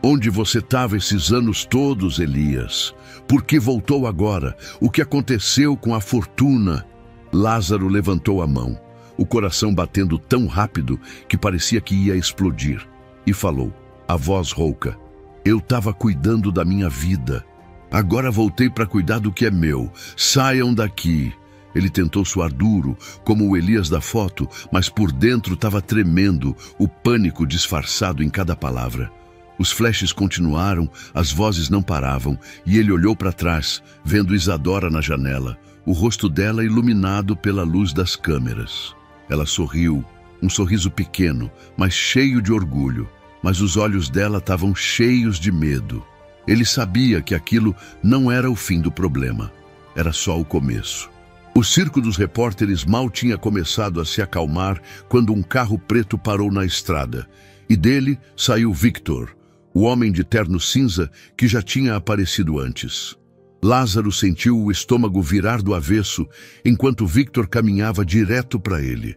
"Onde você estava esses anos todos, Elias? Por que voltou agora? O que aconteceu com a fortuna?" Lázaro levantou a mão, o coração batendo tão rápido que parecia que ia explodir, e falou, a voz rouca: "Eu estava cuidando da minha vida. Agora voltei para cuidar do que é meu. Saiam daqui." Ele tentou soar duro, como o Elias da foto, mas por dentro estava tremendo, o pânico disfarçado em cada palavra. Os flashes continuaram, as vozes não paravam, e ele olhou para trás, vendo Isadora na janela, o rosto dela iluminado pela luz das câmeras. Ela sorriu, um sorriso pequeno, mas cheio de orgulho, mas os olhos dela estavam cheios de medo. Ele sabia que aquilo não era o fim do problema, era só o começo. O circo dos repórteres mal tinha começado a se acalmar quando um carro preto parou na estrada, e dele saiu Victor, o homem de terno cinza que já tinha aparecido antes. Lázaro sentiu o estômago virar do avesso enquanto Victor caminhava direto para ele.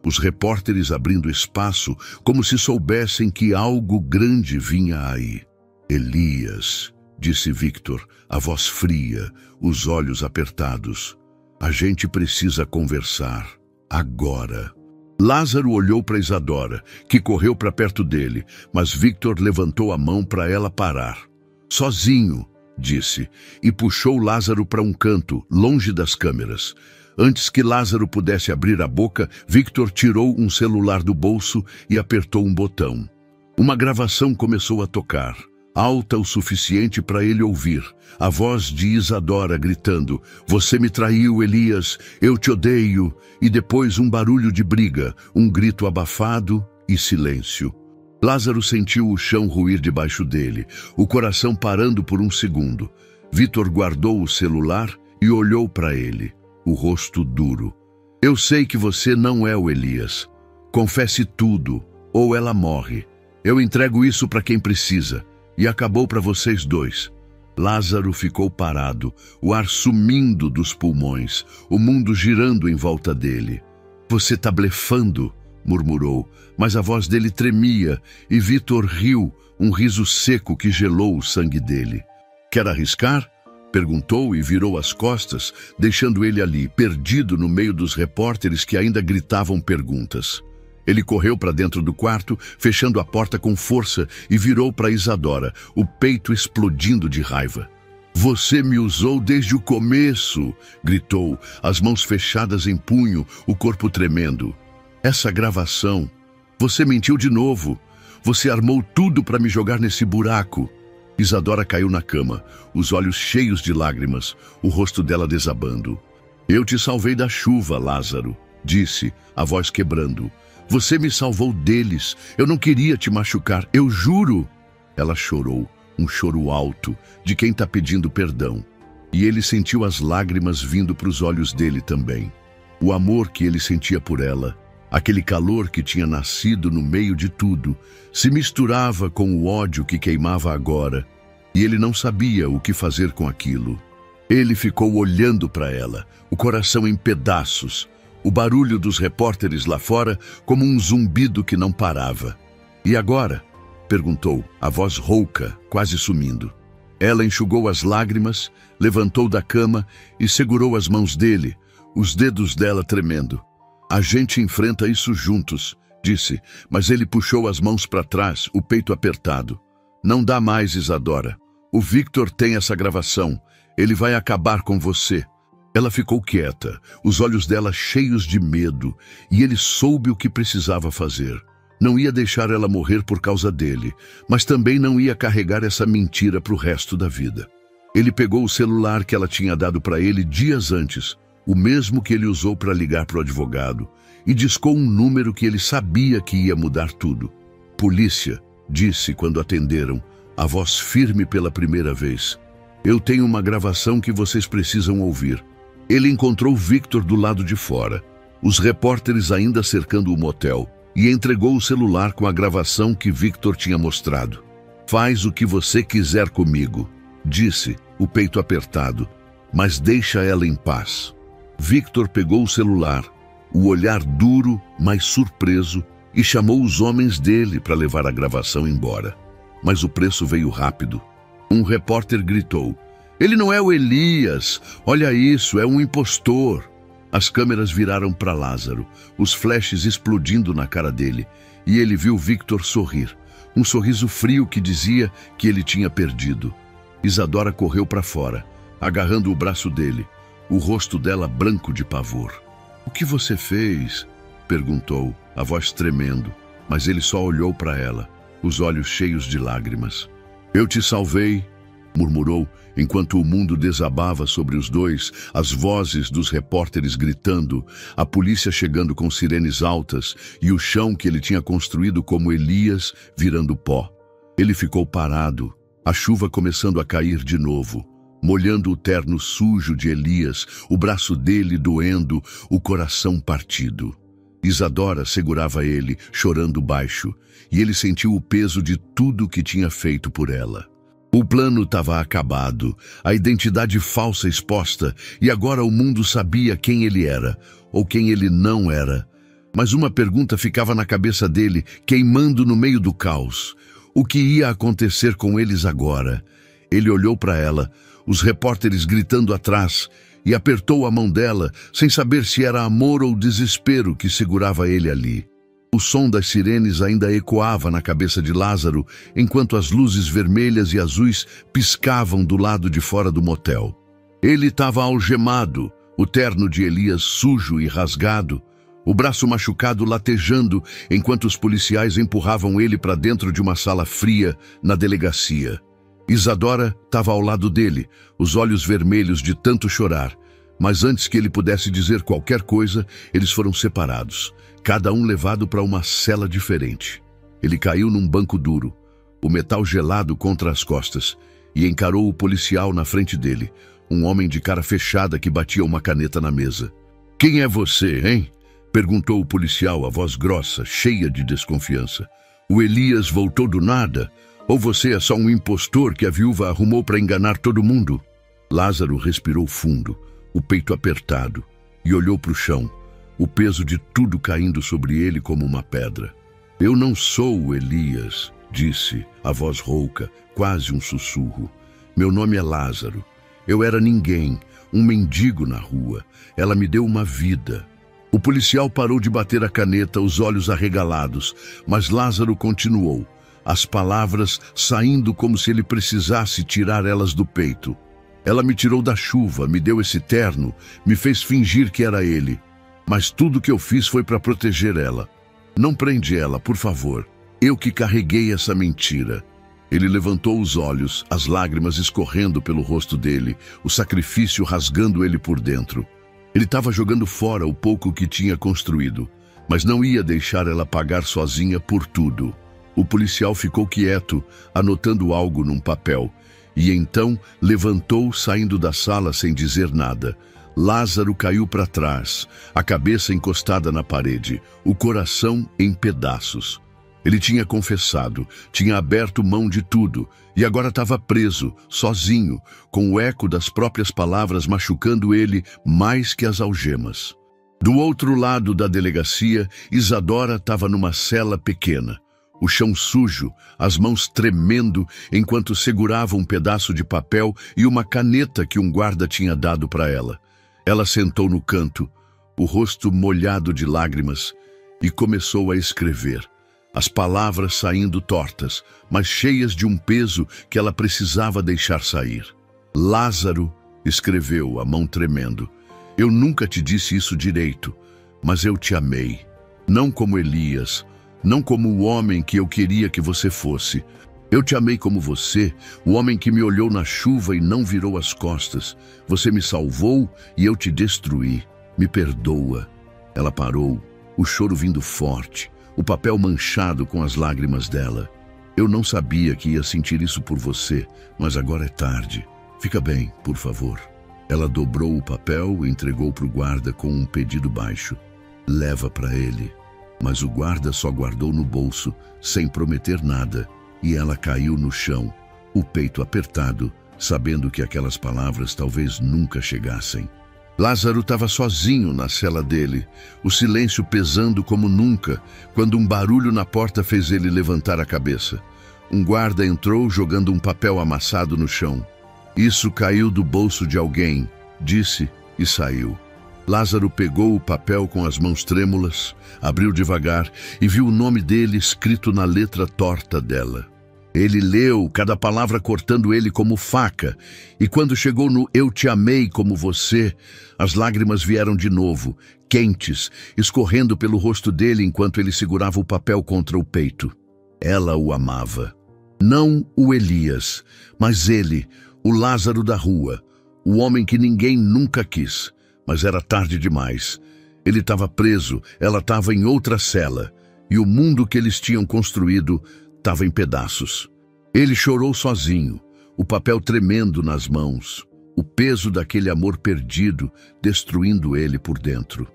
Os repórteres abrindo espaço como se soubessem que algo grande vinha aí. "Elias", disse Victor, a voz fria, os olhos apertados. "A gente precisa conversar. Agora." Lázaro olhou para Isadora, que correu para perto dele, mas Victor levantou a mão para ela parar. "Sozinho", disse, e puxou Lázaro para um canto, longe das câmeras. Antes que Lázaro pudesse abrir a boca, Victor tirou um celular do bolso e apertou um botão. Uma gravação começou a tocar, alta o suficiente para ele ouvir. A voz de Isadora gritando: "Você me traiu, Elias, eu te odeio." E depois um barulho de briga, um grito abafado e silêncio. Lázaro sentiu o chão ruir debaixo dele, o coração parando por um segundo. Vítor guardou o celular e olhou para ele, o rosto duro. "Eu sei que você não é o Elias. Confesse tudo, ou ela morre. Eu entrego isso para quem precisa. E acabou para vocês dois." Lázaro ficou parado, o ar sumindo dos pulmões, o mundo girando em volta dele. "Você tá blefando", murmurou, mas a voz dele tremia e Vítor riu, um riso seco que gelou o sangue dele. "Quer arriscar?" perguntou e virou as costas, deixando ele ali, perdido no meio dos repórteres que ainda gritavam perguntas. Ele correu para dentro do quarto, fechando a porta com força, e virou para Isadora, o peito explodindo de raiva. "Você me usou desde o começo", gritou, as mãos fechadas em punho, o corpo tremendo. "Essa gravação. Você mentiu de novo. Você armou tudo para me jogar nesse buraco." Isadora caiu na cama, os olhos cheios de lágrimas, o rosto dela desabando. "Eu te salvei da chuva, Lázaro", disse, a voz quebrando. "Você me salvou deles. Eu não queria te machucar, eu juro." Ela chorou, um choro alto, de quem está pedindo perdão. E ele sentiu as lágrimas vindo para os olhos dele também. O amor que ele sentia por ela, aquele calor que tinha nascido no meio de tudo, se misturava com o ódio que queimava agora, e ele não sabia o que fazer com aquilo. Ele ficou olhando para ela, o coração em pedaços, o barulho dos repórteres lá fora como um zumbido que não parava. "E agora?" perguntou, a voz rouca, quase sumindo. Ela enxugou as lágrimas, levantou da cama e segurou as mãos dele, os dedos dela tremendo. "A gente enfrenta isso juntos", disse, mas ele puxou as mãos para trás, o peito apertado. "Não dá mais, Isadora. O Vítor tem essa gravação. Ele vai acabar com você." Ela ficou quieta, os olhos dela cheios de medo, e ele soube o que precisava fazer. Não ia deixar ela morrer por causa dele, mas também não ia carregar essa mentira para o resto da vida. Ele pegou o celular que ela tinha dado para ele dias antes, o mesmo que ele usou para ligar para o advogado, e discou um número que ele sabia que ia mudar tudo. "Polícia", disse quando atenderam, a voz firme pela primeira vez. "Eu tenho uma gravação que vocês precisam ouvir." Ele encontrou Vítor do lado de fora, os repórteres ainda cercando o motel, e entregou o celular com a gravação que Vítor tinha mostrado. "Faz o que você quiser comigo", disse, o peito apertado, "mas deixa ela em paz." Vítor pegou o celular, o olhar duro, mas surpreso, e chamou os homens dele para levar a gravação embora. Mas o preço veio rápido. Um repórter gritou: "Ele não é o Elias! Olha isso, é um impostor!" As câmeras viraram para Lázaro, os flashes explodindo na cara dele, e ele viu Vítor sorrir, um sorriso frio que dizia que ele tinha perdido. Isadora correu para fora, agarrando o braço dele, o rosto dela branco de pavor. "O que você fez?" perguntou, a voz tremendo, mas ele só olhou para ela, os olhos cheios de lágrimas. "Eu te salvei", murmurou, enquanto o mundo desabava sobre os dois, as vozes dos repórteres gritando, a polícia chegando com sirenes altas e o chão que ele tinha construído como Elias virando pó. Ele ficou parado, a chuva começando a cair de novo, molhando o terno sujo de Elias, o braço dele doendo, o coração partido. Isadora segurava ele, chorando baixo, e ele sentiu o peso de tudo que tinha feito por ela. O plano estava acabado, a identidade falsa exposta, e agora o mundo sabia quem ele era, ou quem ele não era. Mas uma pergunta ficava na cabeça dele, queimando no meio do caos. O que ia acontecer com eles agora? Ele olhou para ela, os repórteres gritando atrás, e apertou a mão dela, sem saber se era amor ou desespero que segurava ele ali. O som das sirenes ainda ecoava na cabeça de Lázaro, enquanto as luzes vermelhas e azuis piscavam do lado de fora do motel. Ele estava algemado, o terno de Elias sujo e rasgado, o braço machucado latejando enquanto os policiais empurravam ele para dentro de uma sala fria na delegacia. Isadora estava ao lado dele, os olhos vermelhos de tanto chorar. Mas antes que ele pudesse dizer qualquer coisa, eles foram separados, cada um levado para uma cela diferente. Ele caiu num banco duro, o metal gelado contra as costas, e encarou o policial na frente dele, um homem de cara fechada que batia uma caneta na mesa. "Quem é você, hein?" perguntou o policial, a voz grossa, cheia de desconfiança. "O Elias voltou do nada? Ou você é só um impostor que a viúva arrumou para enganar todo mundo?" Lázaro respirou fundo, o peito apertado, e olhou para o chão, o peso de tudo caindo sobre ele como uma pedra. "Eu não sou o Elias", disse, a voz rouca, quase um sussurro. "Meu nome é Lázaro. Eu era ninguém, um mendigo na rua. Ela me deu uma vida." O policial parou de bater a caneta, os olhos arregalados, mas Lázaro continuou, as palavras saindo como se ele precisasse tirar elas do peito. "Ela me tirou da chuva, me deu esse terno, me fez fingir que era ele. Mas tudo que eu fiz foi para proteger ela. Não prende ela, por favor. Eu que carreguei essa mentira." Ele levantou os olhos, as lágrimas escorrendo pelo rosto dele, o sacrifício rasgando ele por dentro. Ele estava jogando fora o pouco que tinha construído, mas não ia deixar ela pagar sozinha por tudo. O policial ficou quieto, anotando algo num papel, e então levantou, saindo da sala sem dizer nada. Lázaro caiu para trás, a cabeça encostada na parede, o coração em pedaços. Ele tinha confessado, tinha aberto mão de tudo, e agora estava preso, sozinho, com o eco das próprias palavras machucando ele mais que as algemas. Do outro lado da delegacia, Isadora estava numa cela pequena. O chão sujo, as mãos tremendo enquanto segurava um pedaço de papel e uma caneta que um guarda tinha dado para ela. Ela sentou no canto, o rosto molhado de lágrimas, e começou a escrever. As palavras saindo tortas, mas cheias de um peso que ela precisava deixar sair. "Lázaro", escreveu, a mão tremendo, "eu nunca te disse isso direito, mas eu te amei. Não como Elias, não como o homem que eu queria que você fosse. Eu te amei como você, o homem que me olhou na chuva e não virou as costas. Você me salvou e eu te destruí. Me perdoa." Ela parou, o choro vindo forte, o papel manchado com as lágrimas dela. "Eu não sabia que ia sentir isso por você, mas agora é tarde. Fica bem, por favor." Ela dobrou o papel e entregou para o guarda com um pedido baixo. "Leva para ele." Mas o guarda só guardou no bolso, sem prometer nada, e ela caiu no chão, o peito apertado, sabendo que aquelas palavras talvez nunca chegassem. Lázaro estava sozinho na cela dele, o silêncio pesando como nunca, quando um barulho na porta fez ele levantar a cabeça. Um guarda entrou jogando um papel amassado no chão. "Isso caiu do bolso de alguém", disse, e saiu. Lázaro pegou o papel com as mãos trêmulas, abriu devagar e viu o nome dele escrito na letra torta dela. Ele leu, cada palavra cortando ele como faca, e quando chegou no "eu te amei como você", as lágrimas vieram de novo, quentes, escorrendo pelo rosto dele enquanto ele segurava o papel contra o peito. Ela o amava. Não o Elias, mas ele, o Lázaro da rua, o homem que ninguém nunca quis. Mas era tarde demais. Ele estava preso, ela estava em outra cela, e o mundo que eles tinham construído estava em pedaços. Ele chorou sozinho, o papel tremendo nas mãos, o peso daquele amor perdido destruindo ele por dentro.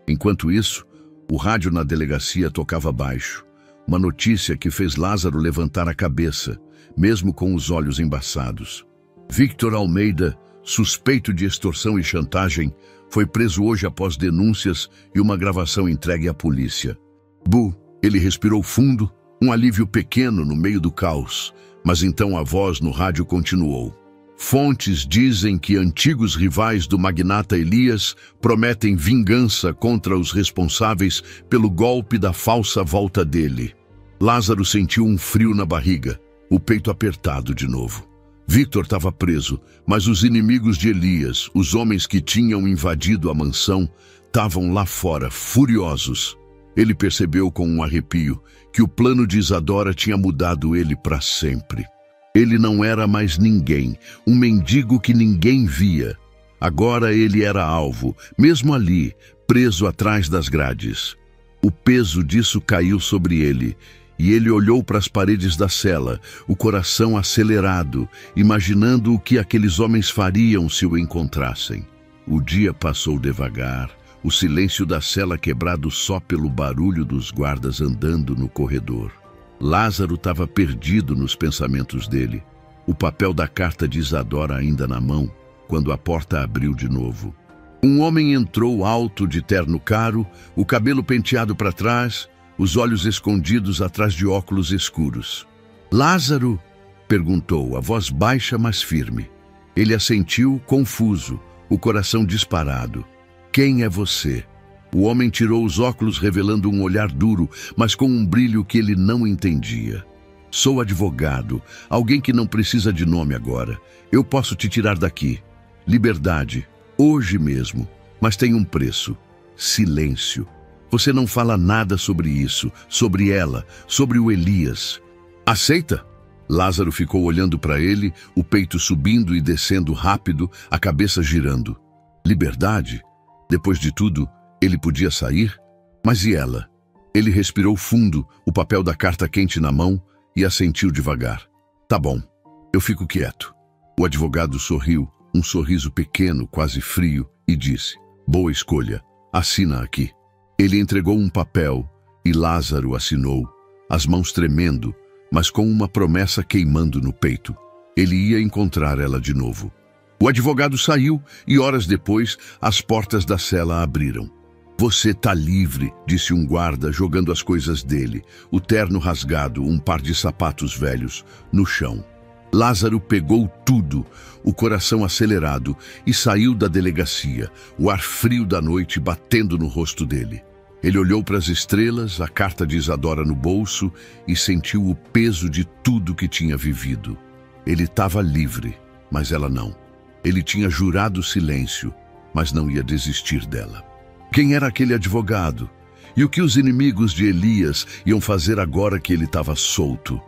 Enquanto isso, o rádio na delegacia tocava baixo, uma notícia que fez Lázaro levantar a cabeça, mesmo com os olhos embaçados. Victor Almeida, suspeito de extorsão e chantagem, foi preso hoje após denúncias e uma gravação entregue à polícia. Ele respirou fundo, um alívio pequeno no meio do caos, mas então a voz no rádio continuou. "Fontes dizem que antigos rivais do magnata Elias prometem vingança contra os responsáveis pelo golpe da falsa volta dele." Lázaro sentiu um frio na barriga, o peito apertado de novo. Victor estava preso, mas os inimigos de Elias, os homens que tinham invadido a mansão, estavam lá fora, furiosos. Ele percebeu com um arrepio que o plano de Isadora tinha mudado ele para sempre. Ele não era mais ninguém, um mendigo que ninguém via. Agora ele era alvo, mesmo ali, preso atrás das grades. O peso disso caiu sobre ele, e ele olhou para as paredes da cela, o coração acelerado, imaginando o que aqueles homens fariam se o encontrassem. O dia passou devagar, o silêncio da cela quebrado só pelo barulho dos guardas andando no corredor. Lázaro estava perdido nos pensamentos dele, o papel da carta de Isadora ainda na mão, quando a porta abriu de novo. Um homem entrou alto de terno caro, o cabelo penteado para trás, os olhos escondidos atrás de óculos escuros. "Lázaro?", perguntou, a voz baixa, mas firme. Ele assentiu, confuso, o coração disparado. "Quem é você?" O homem tirou os óculos, revelando um olhar duro, mas com um brilho que ele não entendia. "Sou advogado, alguém que não precisa de nome agora. Eu posso te tirar daqui. Liberdade, hoje mesmo, mas tem um preço: silêncio. Você não fala nada sobre isso, sobre ela, sobre o Elias. Aceita?" Lázaro ficou olhando para ele, o peito subindo e descendo rápido, a cabeça girando. Liberdade? Depois de tudo, ele podia sair? Mas e ela? Ele respirou fundo, o papel da carta quente na mão, e assentiu devagar. "Tá bom, eu fico quieto." O advogado sorriu, um sorriso pequeno, quase frio, e disse: "Boa escolha, assina aqui." Ele entregou um papel e Lázaro assinou, as mãos tremendo, mas com uma promessa queimando no peito. Ele ia encontrar ela de novo. O advogado saiu e, horas depois, as portas da cela abriram. "Você tá livre", disse um guarda, jogando as coisas dele, o terno rasgado, um par de sapatos velhos, no chão. Lázaro pegou tudo, o coração acelerado, e saiu da delegacia, o ar frio da noite batendo no rosto dele. Ele olhou para as estrelas, a carta de Isadora no bolso, e sentiu o peso de tudo que tinha vivido. Ele estava livre, mas ela não. Ele tinha jurado silêncio, mas não ia desistir dela. Quem era aquele advogado? E o que os inimigos de Elias iam fazer agora que ele estava solto?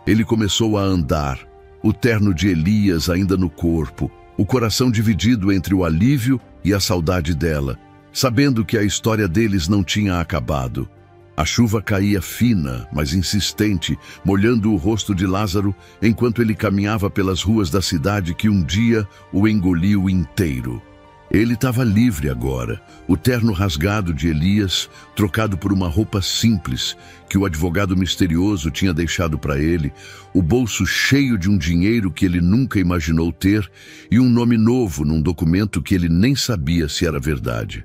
Ele começou a andar, o terno de Elias ainda no corpo, o coração dividido entre o alívio e a saudade dela, sabendo que a história deles não tinha acabado. A chuva caía fina, mas insistente, molhando o rosto de Lázaro enquanto ele caminhava pelas ruas da cidade que um dia o engoliu inteiro. Ele estava livre agora, o terno rasgado de Elias, trocado por uma roupa simples que o advogado misterioso tinha deixado para ele, o bolso cheio de um dinheiro que ele nunca imaginou ter e um nome novo num documento que ele nem sabia se era verdade.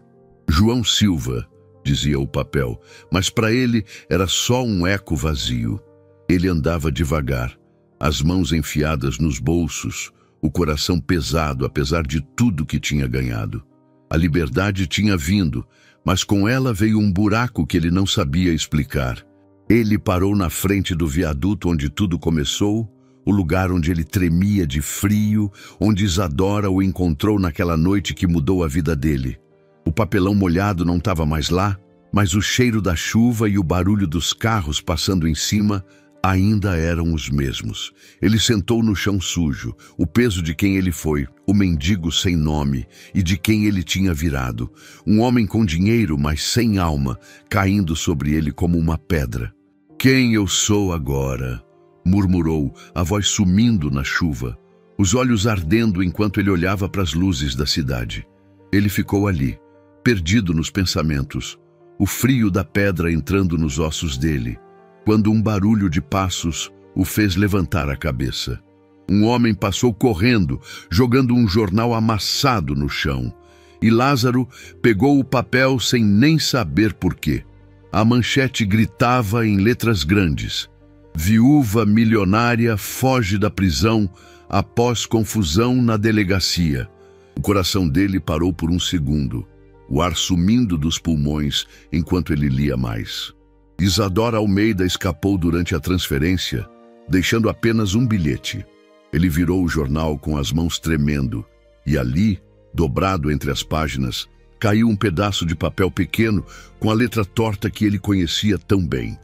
João Silva, dizia o papel, mas para ele era só um eco vazio. Ele andava devagar, as mãos enfiadas nos bolsos, o coração pesado apesar de tudo que tinha ganhado. A liberdade tinha vindo, mas com ela veio um buraco que ele não sabia explicar. Ele parou na frente do viaduto onde tudo começou, o lugar onde ele tremia de frio, onde Isadora o encontrou naquela noite que mudou a vida dele. O papelão molhado não estava mais lá, mas o cheiro da chuva e o barulho dos carros passando em cima ainda eram os mesmos. Ele sentou no chão sujo, o peso de quem ele foi, o mendigo sem nome e de quem ele tinha virado. Um homem com dinheiro, mas sem alma, caindo sobre ele como uma pedra. "Quem eu sou agora?", murmurou, a voz sumindo na chuva, os olhos ardendo enquanto ele olhava para as luzes da cidade. Ele ficou ali, perdido nos pensamentos, o frio da pedra entrando nos ossos dele, quando um barulho de passos o fez levantar a cabeça. Um homem passou correndo, jogando um jornal amassado no chão, e Lázaro pegou o papel sem nem saber por quê. A manchete gritava em letras grandes: "Viúva milionária foge da prisão após confusão na delegacia." O coração dele parou por um segundo, o ar sumindo dos pulmões enquanto ele lia mais. Isadora Almeida escapou durante a transferência, deixando apenas um bilhete. Ele virou o jornal com as mãos tremendo, e ali, dobrado entre as páginas, caiu um pedaço de papel pequeno com a letra torta que ele conhecia tão bem.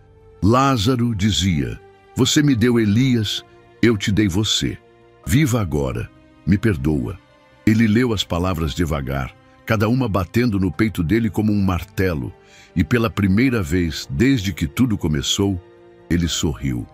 Lázaro dizia: "Você me deu Elias, eu te dei você. Viva agora, me perdoa." Ele leu as palavras devagar, cada uma batendo no peito dele como um martelo, e pela primeira vez desde que tudo começou, ele sorriu.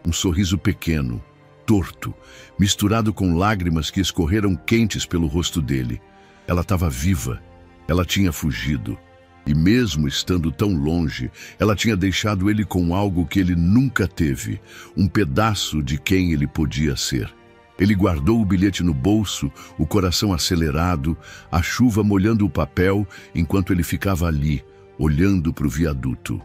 Um sorriso pequeno, torto, misturado com lágrimas que escorreram quentes pelo rosto dele. Ela estava viva, ela tinha fugido. E mesmo estando tão longe, ela tinha deixado ele com algo que ele nunca teve, um pedaço de quem ele podia ser. Ele guardou o bilhete no bolso, o coração acelerado, a chuva molhando o papel, enquanto ele ficava ali, olhando para o viaduto.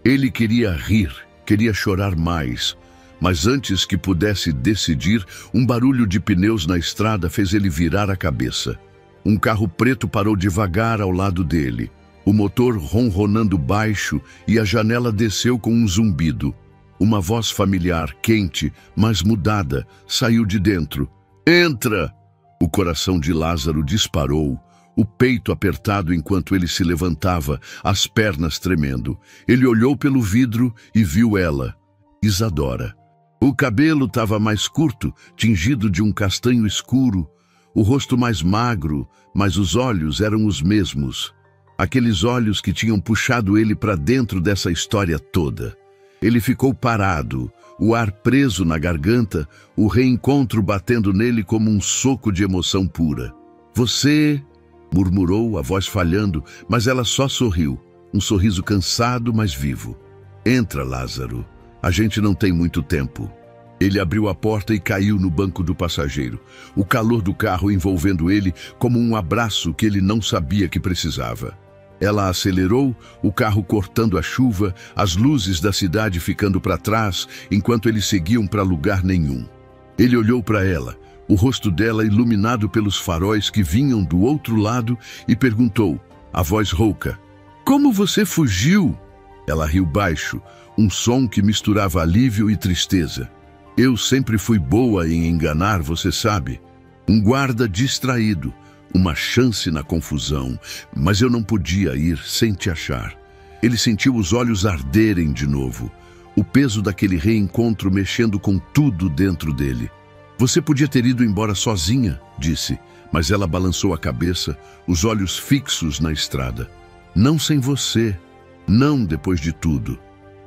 Ele queria rir, queria chorar mais, mas antes que pudesse decidir, um barulho de pneus na estrada fez ele virar a cabeça. Um carro preto parou devagar ao lado dele, o motor ronronando baixo, e a janela desceu com um zumbido. Uma voz familiar, quente, mas mudada, saiu de dentro. "Entra!" O coração de Lázaro disparou, o peito apertado enquanto ele se levantava, as pernas tremendo. Ele olhou pelo vidro e viu ela, Isadora. O cabelo estava mais curto, tingido de um castanho escuro, o rosto mais magro, mas os olhos eram os mesmos. Aqueles olhos que tinham puxado ele para dentro dessa história toda. Ele ficou parado, o ar preso na garganta, o reencontro batendo nele como um soco de emoção pura. "Você..." murmurou, a voz falhando, mas ela só sorriu, um sorriso cansado, mas vivo. "Entra, Lázaro. A gente não tem muito tempo." Ele abriu a porta e caiu no banco do passageiro, o calor do carro envolvendo ele como um abraço que ele não sabia que precisava. Ela acelerou, o carro cortando a chuva, as luzes da cidade ficando para trás, enquanto eles seguiam para lugar nenhum. Ele olhou para ela, o rosto dela iluminado pelos faróis que vinham do outro lado, e perguntou, a voz rouca: "Como você fugiu?" Ela riu baixo, um som que misturava alívio e tristeza. "Eu sempre fui boa em enganar, você sabe. Um guarda distraído, uma chance na confusão, mas eu não podia ir sem te achar." Ele sentiu os olhos arderem de novo, o peso daquele reencontro mexendo com tudo dentro dele. "Você podia ter ido embora sozinha", disse, mas ela balançou a cabeça, os olhos fixos na estrada. "Não sem você, não depois de tudo."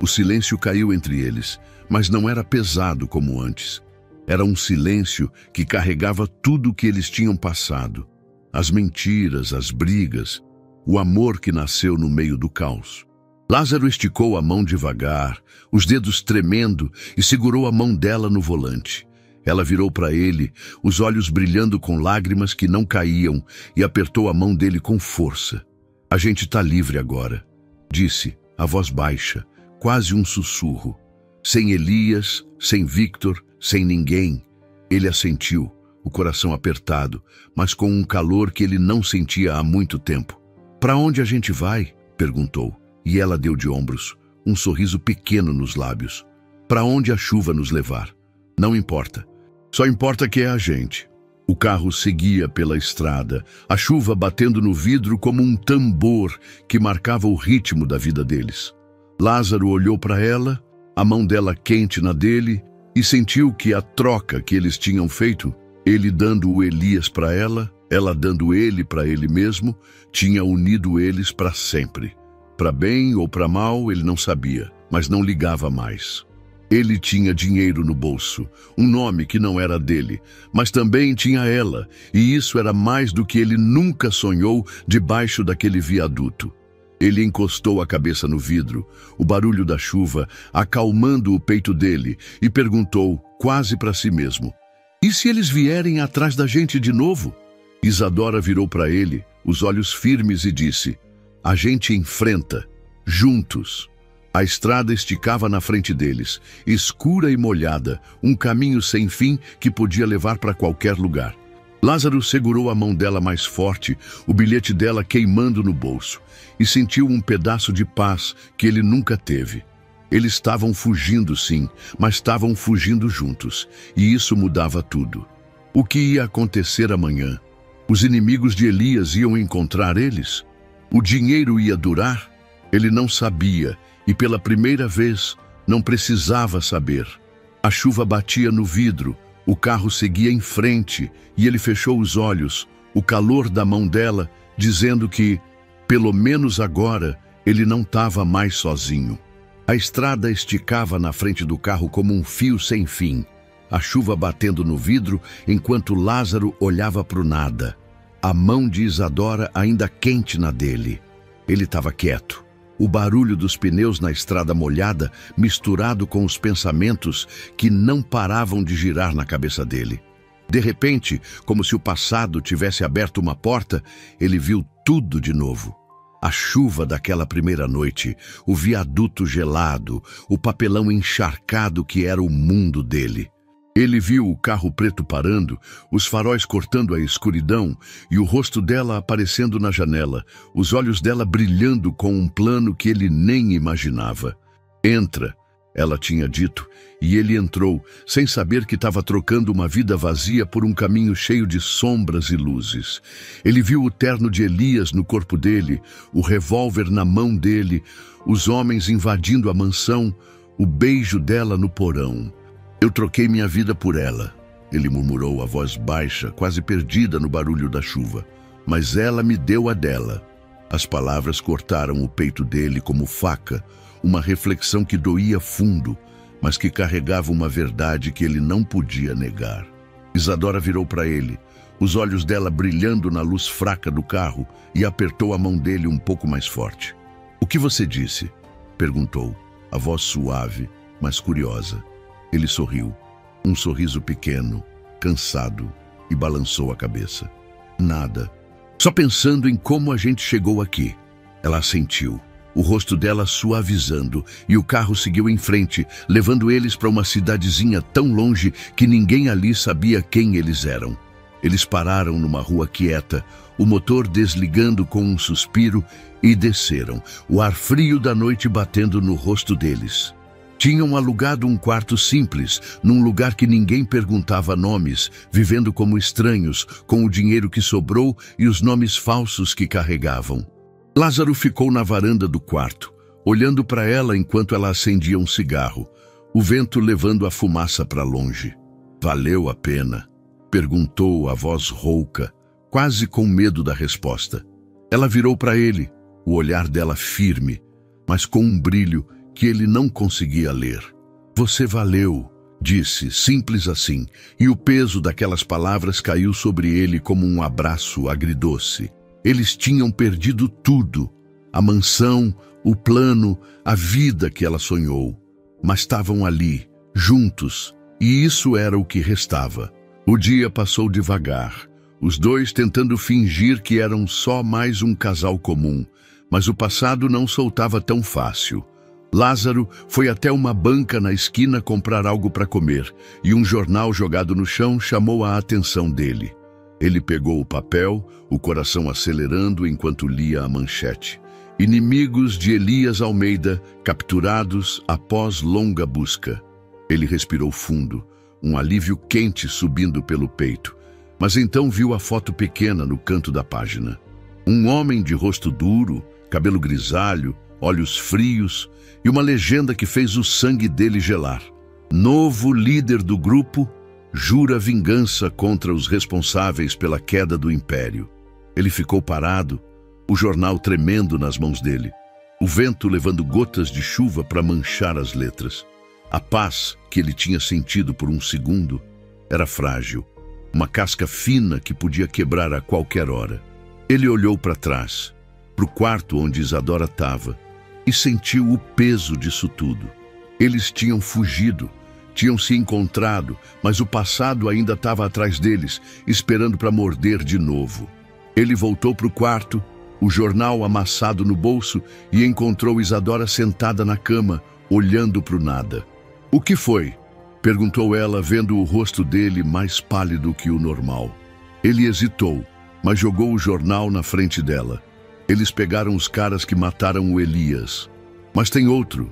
O silêncio caiu entre eles, mas não era pesado como antes. Era um silêncio que carregava tudo o que eles tinham passado. As mentiras, as brigas, o amor que nasceu no meio do caos. Lázaro esticou a mão devagar, os dedos tremendo, e segurou a mão dela no volante. Ela virou para ele, os olhos brilhando com lágrimas que não caíam, e apertou a mão dele com força. "A gente está livre agora", disse, a voz baixa, quase um sussurro. Sem Elias, sem Victor, sem ninguém. Ele assentiu, o coração apertado, mas com um calor que ele não sentia há muito tempo. "Para onde a gente vai?" perguntou, e ela deu de ombros, um sorriso pequeno nos lábios. "Para onde a chuva nos levar. Não importa. Só importa que é a gente." O carro seguia pela estrada, a chuva batendo no vidro como um tambor que marcava o ritmo da vida deles. Lázaro olhou para ela, a mão dela quente na dele, e sentiu que a troca que eles tinham feito, ele dando o Elias para ela dando ele para ele mesmo, tinha unido eles para sempre. Para bem ou para mal, ele não sabia, mas não ligava mais. Ele tinha dinheiro no bolso, um nome que não era dele, mas também tinha ela, e isso era mais do que ele nunca sonhou debaixo daquele viaduto. Ele encostou a cabeça no vidro, o barulho da chuva acalmando o peito dele, e perguntou, quase para si mesmo, "E se eles vierem atrás da gente de novo?" Isadora virou para ele, os olhos firmes, e disse, "A gente enfrenta, juntos." A estrada esticava na frente deles, escura e molhada, um caminho sem fim que podia levar para qualquer lugar. Lázaro segurou a mão dela mais forte, o bilhete dela queimando no bolso, e sentiu um pedaço de paz que ele nunca teve. Eles estavam fugindo, sim, mas estavam fugindo juntos, e isso mudava tudo. O que ia acontecer amanhã? Os inimigos de Elias iam encontrar eles? O dinheiro ia durar? Ele não sabia, e pela primeira vez não precisava saber. A chuva batia no vidro, o carro seguia em frente, e ele fechou os olhos, o calor da mão dela, dizendo que, pelo menos agora, ele não estava mais sozinho. A estrada esticava na frente do carro como um fio sem fim, a chuva batendo no vidro enquanto Lázaro olhava para o nada. A mão de Isadora ainda quente na dele. Ele estava quieto. O barulho dos pneus na estrada molhada misturado com os pensamentos que não paravam de girar na cabeça dele. De repente, como se o passado tivesse aberto uma porta, ele viu tudo de novo. A chuva daquela primeira noite, o viaduto gelado, o papelão encharcado que era o mundo dele. Ele viu o carro preto parando, os faróis cortando a escuridão e o rosto dela aparecendo na janela, os olhos dela brilhando com um plano que ele nem imaginava. "Entra", ela tinha dito, e ele entrou, sem saber que estava trocando uma vida vazia por um caminho cheio de sombras e luzes. Ele viu o terno de Elias no corpo dele, o revólver na mão dele, os homens invadindo a mansão, o beijo dela no porão. "Eu troquei minha vida por ela", ele murmurou a voz baixa, quase perdida no barulho da chuva. "Mas ela me deu a dela." As palavras cortaram o peito dele como faca, uma reflexão que doía fundo, mas que carregava uma verdade que ele não podia negar. Isadora virou para ele, os olhos dela brilhando na luz fraca do carro, e apertou a mão dele um pouco mais forte. "O que você disse?", perguntou, a voz suave, mas curiosa. Ele sorriu, um sorriso pequeno, cansado, e balançou a cabeça. "Nada. Só pensando em como a gente chegou aqui." Ela assentiu, o rosto dela suavizando, e o carro seguiu em frente, levando eles para uma cidadezinha tão longe que ninguém ali sabia quem eles eram. Eles pararam numa rua quieta, o motor desligando com um suspiro, e desceram, o ar frio da noite batendo no rosto deles. Tinham alugado um quarto simples, num lugar que ninguém perguntava nomes, vivendo como estranhos, com o dinheiro que sobrou e os nomes falsos que carregavam. Lázaro ficou na varanda do quarto, olhando para ela enquanto ela acendia um cigarro, o vento levando a fumaça para longe. "Valeu a pena?", perguntou a voz rouca, quase com medo da resposta. Ela virou para ele, o olhar dela firme, mas com um brilho que ele não conseguia ler. "Você valeu", disse, simples assim, e o peso daquelas palavras caiu sobre ele como um abraço agridoce. Eles tinham perdido tudo, a mansão, o plano, a vida que ela sonhou, mas estavam ali, juntos, e isso era o que restava. O dia passou devagar, os dois tentando fingir que eram só mais um casal comum, mas o passado não soltava tão fácil. Lázaro foi até uma banca na esquina comprar algo para comer, e um jornal jogado no chão chamou a atenção dele. Ele pegou o papel, o coração acelerando enquanto lia a manchete. "Inimigos de Elias Almeida, capturados após longa busca." Ele respirou fundo, um alívio quente subindo pelo peito, mas então viu a foto pequena no canto da página. Um homem de rosto duro, cabelo grisalho, olhos frios e uma legenda que fez o sangue dele gelar. "Novo líder do grupo jura vingança contra os responsáveis pela queda do império." Ele ficou parado, o jornal tremendo nas mãos dele, o vento levando gotas de chuva para manchar as letras. A paz que ele tinha sentido por um segundo era frágil, uma casca fina que podia quebrar a qualquer hora. Ele olhou para trás, para o quarto onde Isadora estava, e sentiu o peso disso tudo. Eles tinham fugido, tinham se encontrado, mas o passado ainda estava atrás deles, esperando para morder de novo. Ele voltou para o quarto, o jornal amassado no bolso, e encontrou Isadora sentada na cama, olhando para o nada. "O que foi?", perguntou ela, vendo o rosto dele mais pálido que o normal. Ele hesitou, mas jogou o jornal na frente dela. "Eles pegaram os caras que mataram o Elias. Mas tem outro."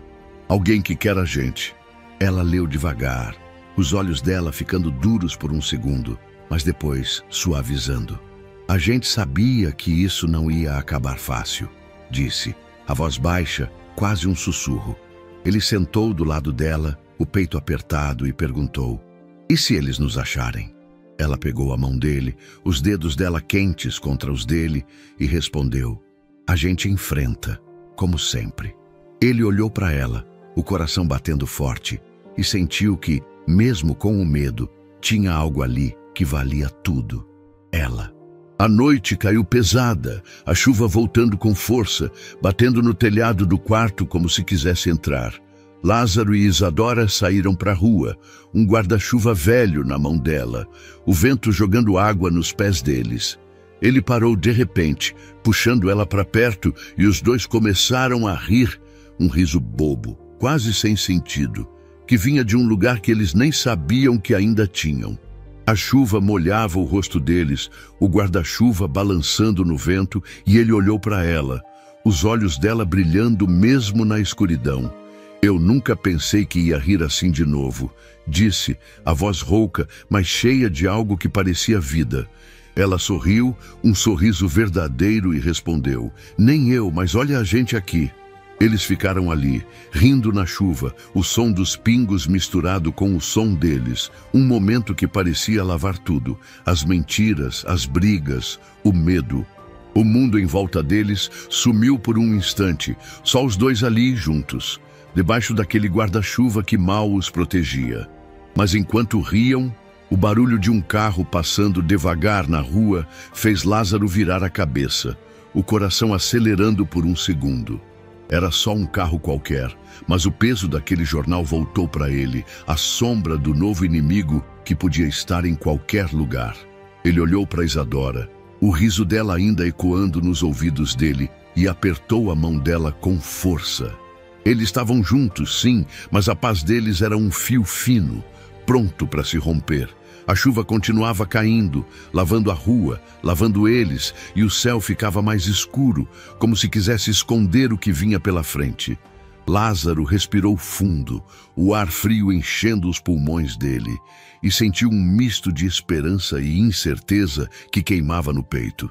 Alguém que quer a gente. Ela leu devagar, os olhos dela ficando duros por um segundo, mas depois suavizando. A gente sabia que isso não ia acabar fácil, disse, a voz baixa, quase um sussurro. Ele sentou do lado dela, o peito apertado, e perguntou: "E se eles nos acharem?" Ela pegou a mão dele, os dedos dela quentes contra os dele, e respondeu: "A gente enfrenta, como sempre." Ele olhou para ela, o coração batendo forte, e sentiu que, mesmo com o medo, tinha algo ali que valia tudo. Ela. A noite caiu pesada, a chuva voltando com força, batendo no telhado do quarto como se quisesse entrar. Lázaro e Isadora saíram para a rua, um guarda-chuva velho na mão dela, o vento jogando água nos pés deles. Ele parou de repente, puxando ela para perto, e os dois começaram a rir, um riso bobo, quase sem sentido, que vinha de um lugar que eles nem sabiam que ainda tinham. A chuva molhava o rosto deles, o guarda-chuva balançando no vento, e ele olhou para ela, os olhos dela brilhando mesmo na escuridão. "Eu nunca pensei que ia rir assim de novo", disse, a voz rouca, mas cheia de algo que parecia vida. Ela sorriu, um sorriso verdadeiro, e respondeu: "Nem eu, mas olha a gente aqui." Eles ficaram ali, rindo na chuva, o som dos pingos misturado com o som deles, um momento que parecia lavar tudo, as mentiras, as brigas, o medo. O mundo em volta deles sumiu por um instante, só os dois ali juntos, debaixo daquele guarda-chuva que mal os protegia. Mas enquanto riam, o barulho de um carro passando devagar na rua fez Lázaro virar a cabeça, o coração acelerando por um segundo. Era só um carro qualquer, mas o peso daquele jornal voltou para ele, a sombra do novo inimigo que podia estar em qualquer lugar. Ele olhou para Isadora, o riso dela ainda ecoando nos ouvidos dele, e apertou a mão dela com força. Eles estavam juntos, sim, mas a paz deles era um fio fino, pronto para se romper. A chuva continuava caindo, lavando a rua, lavando eles, e o céu ficava mais escuro, como se quisesse esconder o que vinha pela frente. Lázaro respirou fundo, o ar frio enchendo os pulmões dele, e sentiu um misto de esperança e incerteza que queimava no peito.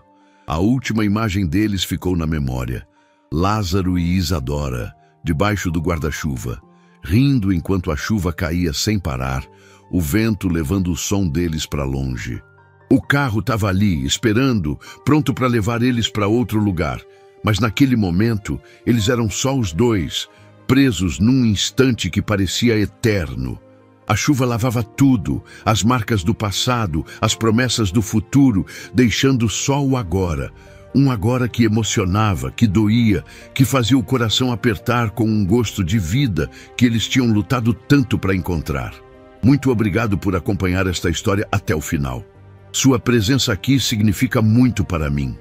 A última imagem deles ficou na memória. Lázaro e Isadora, debaixo do guarda-chuva, rindo enquanto a chuva caía sem parar, o vento levando o som deles para longe. O carro estava ali, esperando, pronto para levar eles para outro lugar. Mas naquele momento, eles eram só os dois, presos num instante que parecia eterno. A chuva lavava tudo, as marcas do passado, as promessas do futuro, deixando só o agora. Um agora que emocionava, que doía, que fazia o coração apertar com um gosto de vida que eles tinham lutado tanto para encontrar. Muito obrigado por acompanhar esta história até o final. Sua presença aqui significa muito para mim.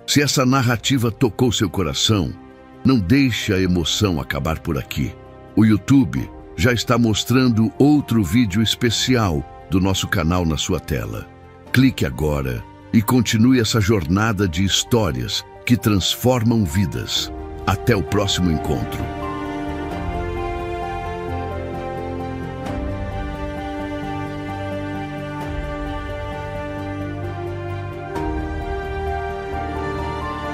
Se essa narrativa tocou seu coração, não deixe a emoção acabar por aqui. O YouTube já está mostrando outro vídeo especial do nosso canal na sua tela. Clique agora e continue essa jornada de histórias que transformam vidas. Até o próximo encontro.